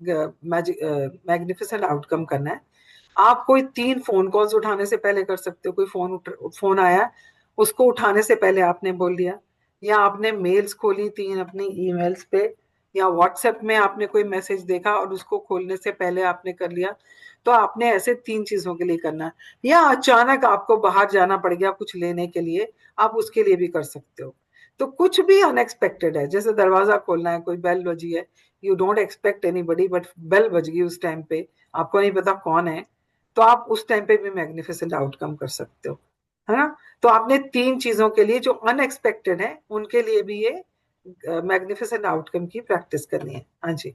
magnificent outcome करना है। आप कोई तीन फोन कॉल्स उठाने से पहले कर सकते हो। कोई फोन आया, उसको उठाने से पहले आपने बोल दिया, या आपने मेल्स खोली तीन अपनी ईमेल्स पे, या व्हाट्सएप में आपने कोई मैसेज देखा और उसको खोलने से पहले आपने कर लिया। तो आपने ऐसे तीन चीजों के लिए करना है। या अचानक आपको बाहर जाना पड़ गया कुछ लेने के लिए, आप उसके लिए भी कर सकते हो। तो कुछ भी अनएक्सपेक्टेड है, जैसे दरवाजा खोलना है, कोई बेल बजी है, you don't expect anybody but bell बज गई उस टाइम पे, आपको नहीं पता कौन है, तो आप उस टाइम पे भी मैग्निफिसेंट आउटकम कर सकते हो, है ना? तो आपने तीन चीजों के लिए जो अनएक्सपेक्टेड है उनके लिए भी ये मैग्निफिसेंट आउटकम की प्रैक्टिस करनी है। हाँ जी।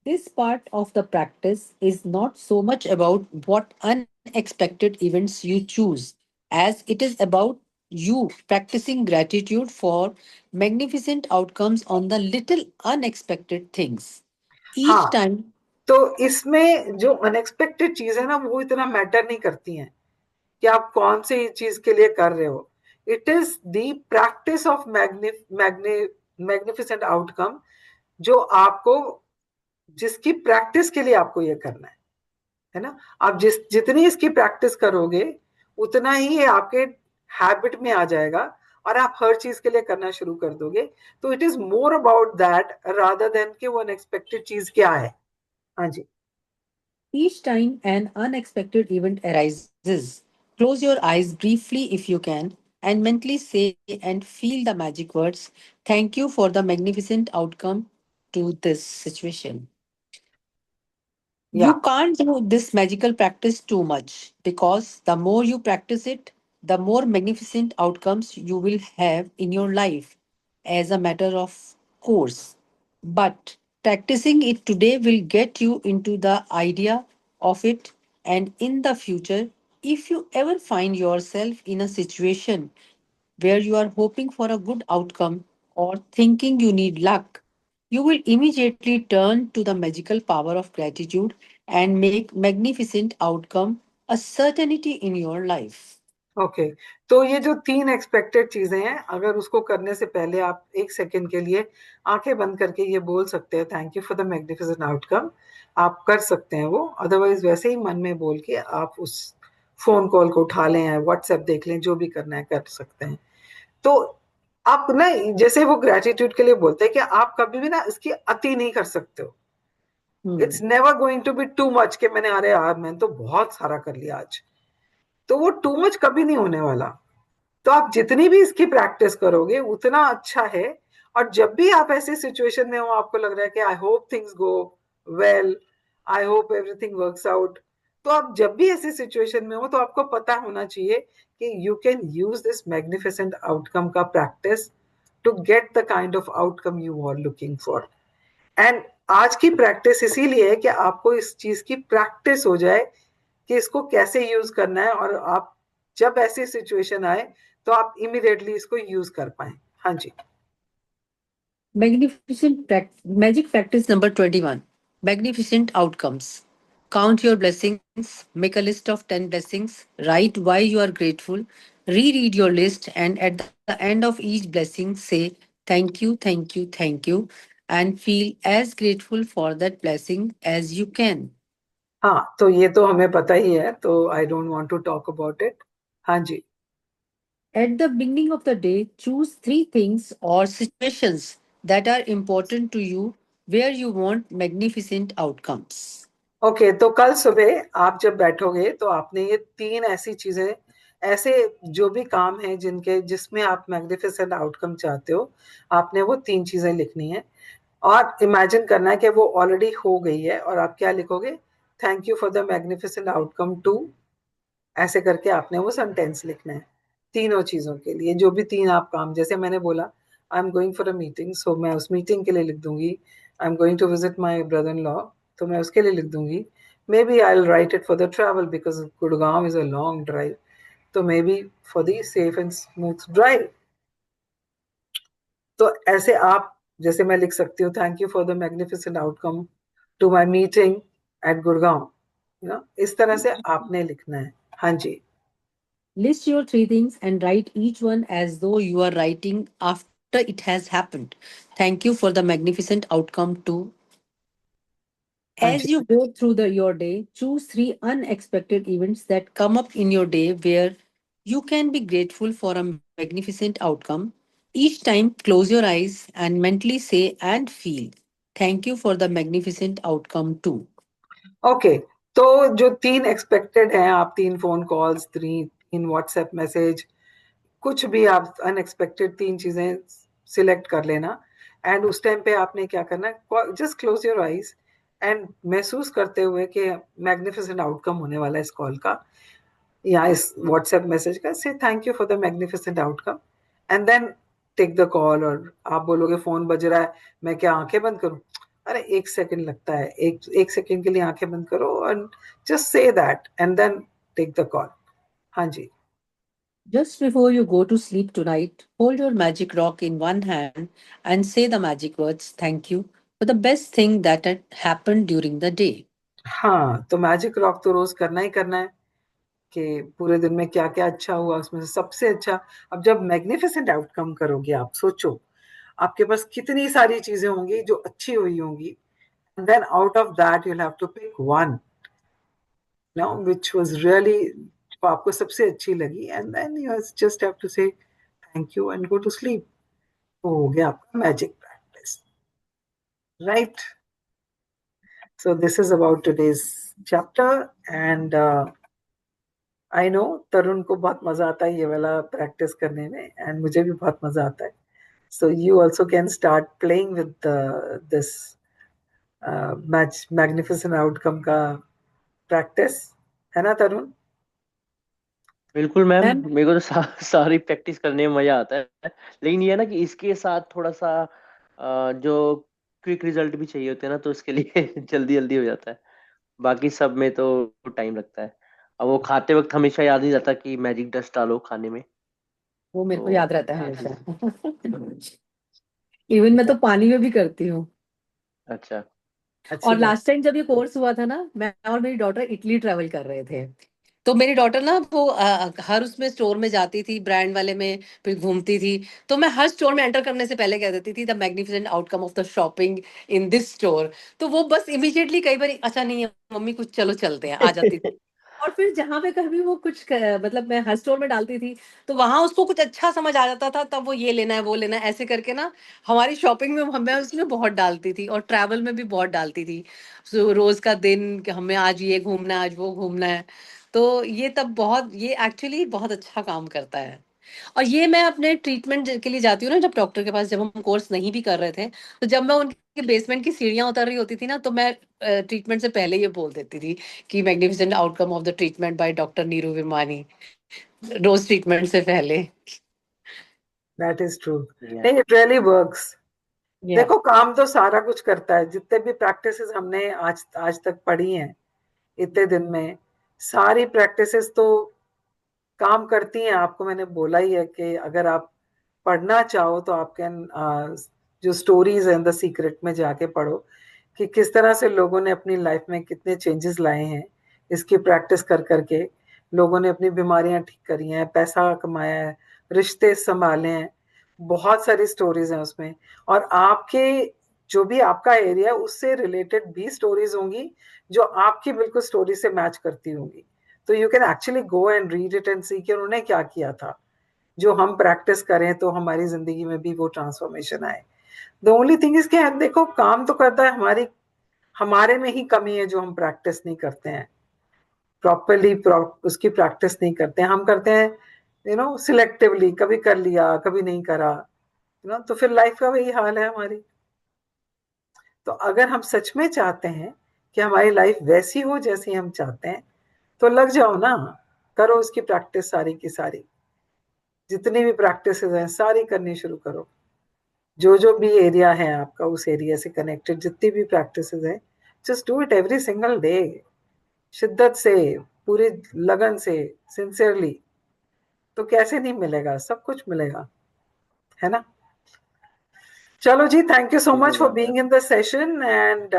This part of the practice is not so much about what unexpected events you choose, as it is about you practicing gratitude for magnificent outcomes on the little unexpected things. Each हाँ, time तो इसमें जो unexpected चीज है ना, वो इतना matter नहीं करती है कि आप कौन सी चीज के लिए कर रहे हो। It is the practice of magnificent outcome, जो आपको, जिसकी प्रैक्टिस के लिए आपको ये करना है ना? आप जितनी इसकी प्रैक्टिस करोगे, उतना ही ये आपके हैबिट में आ जाएगा, और आप हर चीज के लिए करना शुरू कर दोगे। तो it is more about that rather than कि वो अनएक्सपेक्टेड चीज क्या है। हाँ जी। Each time an unexpected event arises, close your eyes briefly if you can and mentally say and feel the magic words, "Thank you for the magnificent outcome to this situation." या You can't do this magical practice too much because the more you practice it, the more magnificent outcomes you will have in your life as a matter of course. But practicing it today will get you into the idea of it, and in the future, If you ever find yourself in a situation where you are hoping for a good outcome or thinking you need luck, you will immediately turn to the magical power of gratitude and make magnificent outcome a certainty in your life. Okay, तो ये जो तीन expected चीजें हैं, अगर उसको करने से पहले आप एक सेकंड के लिए आंखें बंद करके ये बोल सकते हैं, thank you for the magnificent outcome, आप कर सकते हैं वो। अदरवाइज वैसे ही मन में बोल के आप उस फोन कॉल को उठा लें, व्हाट्सएप देख लें, जो भी करना है कर सकते हैं। तो आप ना, जैसे वो ग्रेटिट्यूड के लिए बोलते हैं कि आप कभी भी ना इसकी अति नहीं कर सकते हो। Hmm. It's never going to be too much कि मैंने, अरे यार मैंने तो बहुत सारा कर लिया आज, तो वो टू मच कभी नहीं होने वाला। तो आप जितनी भी इसकी प्रैक्टिस करोगे उतना अच्छा है। और जब भी आप ऐसी सिचुएशन में हो, आपको लग रहा है कि I hope things go well, I hope everything works out, तो आप जब भी ऐसी सिचुएशन में हो तो आपको पता होना चाहिए कि you can use this magnificent outcome का practice to get the kind of outcome you are looking for. And आज की प्रैक्टिस इसीलिए है कि आपको इस चीज की प्रैक्टिस हो जाए कि इसको कैसे यूज करना है, और आप जब ऐसी सिचुएशन आए तो आप इमीडिएटली इसको यूज कर पाए। हाँ जी। Magic practice number 21. Magnificent outcomes. Count your blessings, make a list of 10 blessings, write why you are grateful, reread your list, and at the end of each blessing, say thank you, thank you, thank you, and feel as grateful for that blessing as you can. हाँ, तो ये तो हमें पता ही है, तो I don't want to talk about it. हाँ जी। At the beginning of the day, choose three things or situations that are important to you where you want magnificent outcomes. Okay, तो कल सुबह आप जब बैठोगे तो आपने ये तीन ऐसी चीजें, ऐसे जो भी काम है जिनके जिसमें आप मैग्निफिसेंट आउटकम चाहते हो, आपने वो तीन चीजें लिखनी है। और इमेजिन करना है कि वो ऑलरेडी हो गई है, और आप क्या लिखोगे, thank you for the magnificent outcome too, ऐसे करके आपने वो सेंटेंस लिखना है तीनों चीजों के लिए। जो भी तीन आप काम, जैसे मैंने बोला I am going for a meeting, so मैं उस मीटिंग के लिए लिख दूंगी। I am going to visit my brother in law, तो मैं उसके लिए लिख दूंगी। Maybe I will write it for the travel because Gurgaon is a long drive, तो maybe for the safe and smooth drive. तो ऐसे आप, जैसे मैं लिख सकती हूँ, thank you for the magnificent outcome to my meeting at Gurgaon, इस तरह से आपने लिखना है। हाँ जी। List your three things and write each one as though you are writing after it has happened. Thank you for the magnificent outcome too. हाँ As जी। you go through your day, choose three unexpected events that come up in your day where you can be grateful for a magnificent outcome. Each time, close your eyes and mentally say and feel, thank you for the magnificent outcome too. Okay, तो जो तीन expected हैं, आप तीन phone calls, तीन WhatsApp message, कुछ भी आप अनएक्सपेक्टेड तीन चीजें सिलेक्ट कर लेना। एंड उस टाइम पे आपने क्या करना है, just close your eyes and महसूस करते हुए कि मैग्निफिसेंट आउटकम होने वाला है इस कॉल का या इस व्हाट्सएप मैसेज का, say thank you for the magnificent outcome, and then take the call. और आप बोलोगे फोन बज रहा है, मैं क्या आंखें बंद करूं? अरे एक सेकंड लगता है, एक एक सेकंड के लिए आंखें बंद करो और just say that and then take the call. हाँ जी। Just before you go to sleep tonight, hold your magic rock in one hand and say the magic words thank you for the best thing that had happened during the day. हाँ, तो magic rock तो रोज करना ही करना है कि पूरे दिन में क्या क्या अच्छा हुआ, उसमें से सबसे अच्छा। अब जब मैग्निफिसेंट आउटकम करोगे, आप सोचो आपके पास कितनी सारी चीजें होंगी जो अच्छी हुई होंगी, and then out of that you'll have to pick one now which was really, जो आपको सबसे अच्छी लगी, and then you just have to say thank you and go to sleep। तो हो गया आपका magic practice, right? So this is about today's chapter, and I know Tarun को बहुत मजा आता है ये वाला प्रैक्टिस करने में, एंड मुझे भी बहुत मजा आता है। So you also can start playing with this magnificent outcome का प्रैक्टिस, है ना तरुण? बिल्कुल मैम, Ma'am, मेरे को तो सारी प्रैक्टिस करने में मजा आता है। लेकिन ये है ना कि इसके साथ थोड़ा सा जो क्विक रिजल्ट भी चाहिए होते हैं ना, तो इसके लिए जल्दी जल्दी हो जाता है। बाकी सब में तो टाइम लगता है। अब वो खाते वक्त हमेशा याद नहीं रहता कि मैजिक डस्ट डालो खाने में, वो मेरे को तो याद रहता है हमेशा। इवन मैं तो पानी में भी करती हूँ। अच्छा। अच्छी और बात। लास्ट टाइम जब ये कोर्स हुआ था ना, मैं और मेरी डॉटर इटली ट्रेवल कर रहे थे। तो मेरी डॉटर ना वो हर उसमें स्टोर में जाती थी, ब्रांड वाले में फिर घूमती थी। तो मैं हर स्टोर में एंटर करने से पहले कह देती थी the magnificent outcome of the shopping in this store. तो वो बस इमीडिएटली कई बार अच्छा नहीं है मम्मी कुछ, चलो चलते हैं, आ जाती थी। और फिर जहां पे कभी वो कुछ मतलब मैं हर स्टोर में डालती थी, तो वहां उसको कुछ अच्छा समझ आ जाता था, तब वो ये लेना है वो लेना है ऐसे करके ना हमारी शॉपिंग में मैं उसमें बहुत डालती थी, और ट्रैवल में भी बहुत डालती थी। रोज का दिन कि हमें आज ये घूमना है आज वो घूमना है। तो ये तब बहुत, ये एक्चुअली बहुत अच्छा काम करता है। और ये मैं अपने ट्रीटमेंट के लिए जाती हूँ ना, जब डॉक्टर के पास, जब हम कोर्स नहीं भी कर रहे थे, तो जब मैं उनके बेसमेंट की सीढ़ियां उतर रही होती थी ना, तो मैं ट्रीटमेंट से पहले ये बोल देती थी कि magnificent outcome of the treatment by doctor Neeru Vimani, रोज ट्रीटमेंट से पहले। That is true. या नहीं, इट रियली वर्क्स। या देखो काम तो सारा कुछ करता है, जितने भी प्रैक्टिसेस हमने आज आज तक पढ़ी हैं इतने दिन में, सारी प्रैक्टिसेस तो काम करती हैं। आपको मैंने बोला ही है कि अगर आप पढ़ना चाहो तो आप कैन, जो स्टोरीज हैं द सीक्रेट में जाके पढ़ो कि किस तरह से लोगों ने अपनी लाइफ में कितने चेंजेस लाए हैं इसकी प्रैक्टिस कर करके। लोगों ने अपनी बीमारियां ठीक करी हैं, पैसा कमाया है, रिश्ते संभाले हैं। बहुत सारी स्टोरीज हैं उसमें। और आपके जो भी आपका एरिया है उससे रिलेटेड भी स्टोरीज होंगी जो आपकी बिल्कुल स्टोरी से मैच करती होंगी। तो you can actually go and read it and see कि उन्होंने क्या किया था, जो हम प्रैक्टिस करें तो हमारी जिंदगी में भी वो ट्रांसफॉर्मेशन आए। द ओनली थिंग इज कि देखो काम तो करता है, हमारी हमारे में ही कमी है जो हम प्रैक्टिस नहीं करते हैं प्रॉपरली, उसकी प्रैक्टिस नहीं करते हैं। हम करते हैं सिलेक्टिवली, कभी कर लिया कभी नहीं करा, तो फिर लाइफ का वही हाल है हमारी। तो अगर हम सच में चाहते हैं कि हमारी लाइफ वैसी हो जैसी हम चाहते हैं, तो लग जाओ ना, करो उसकी प्रैक्टिस सारी की सारी। जितनी भी प्रैक्टिस हैं सारी करनी शुरू करो। जो जो भी एरिया है आपका उस एरिया से कनेक्टेड जितनी भी प्रैक्टिस हैं, just do it every single day, शिद्दत से, पूरी लगन से, सिंसियरली। तो कैसे नहीं मिलेगा, सब कुछ मिलेगा, है ना। चलो जी, थैंक यू सो बिल्कुल मच फॉर बात है। Being in the session and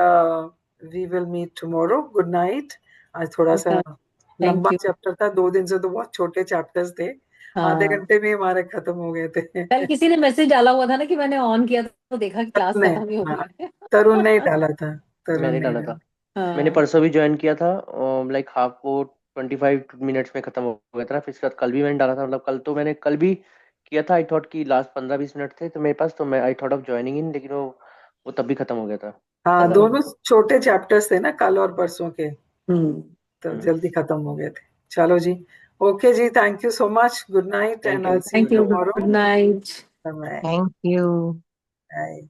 we will meet tomorrow. Good night. आज थोड़ा सा थैंक लंबा यू। चैप्टर था, 2 दिन से तो बहुत छोटे चैप्टर्स थे। आधे हाँ, घंटे में हमारे खत्म हो गए थे। कल किसी ने मैसेज डाला हुआ था ना कि मैंने ऑन किया तो देखा कि क्लास ने, खत्म ही हो हाँ, गई है। तरुण ने ही डाला था। तरुण मैंने ने ही डाला था। डाला। मैंने हाँ। परसों भी ज्वाइन किया था, लाइक हाफ को 25 मिनट्स में खत्म हो गया था ना। फिर उसके बाद कल भी मैंने डाला था, मतलब कल तो मैंने कल भी किया था। आई थॉट कि लास्ट 15-20 मिनट थे तो मेरे पास, तो मैं I thought of joining in, लेकिन वो तब भी खत्म हो गया था। हाँ, खत्म हो दोनों गया। छोटे चैप्टर्स थे ना, कल और परसों के, हम्म। तो हम्म। जल्दी खत्म हो गए थे। चलो जी, ओके जी, thank you so much, good night thank and you. I see you thank you, tomorrow. Good night. Bye Thank you. Bye.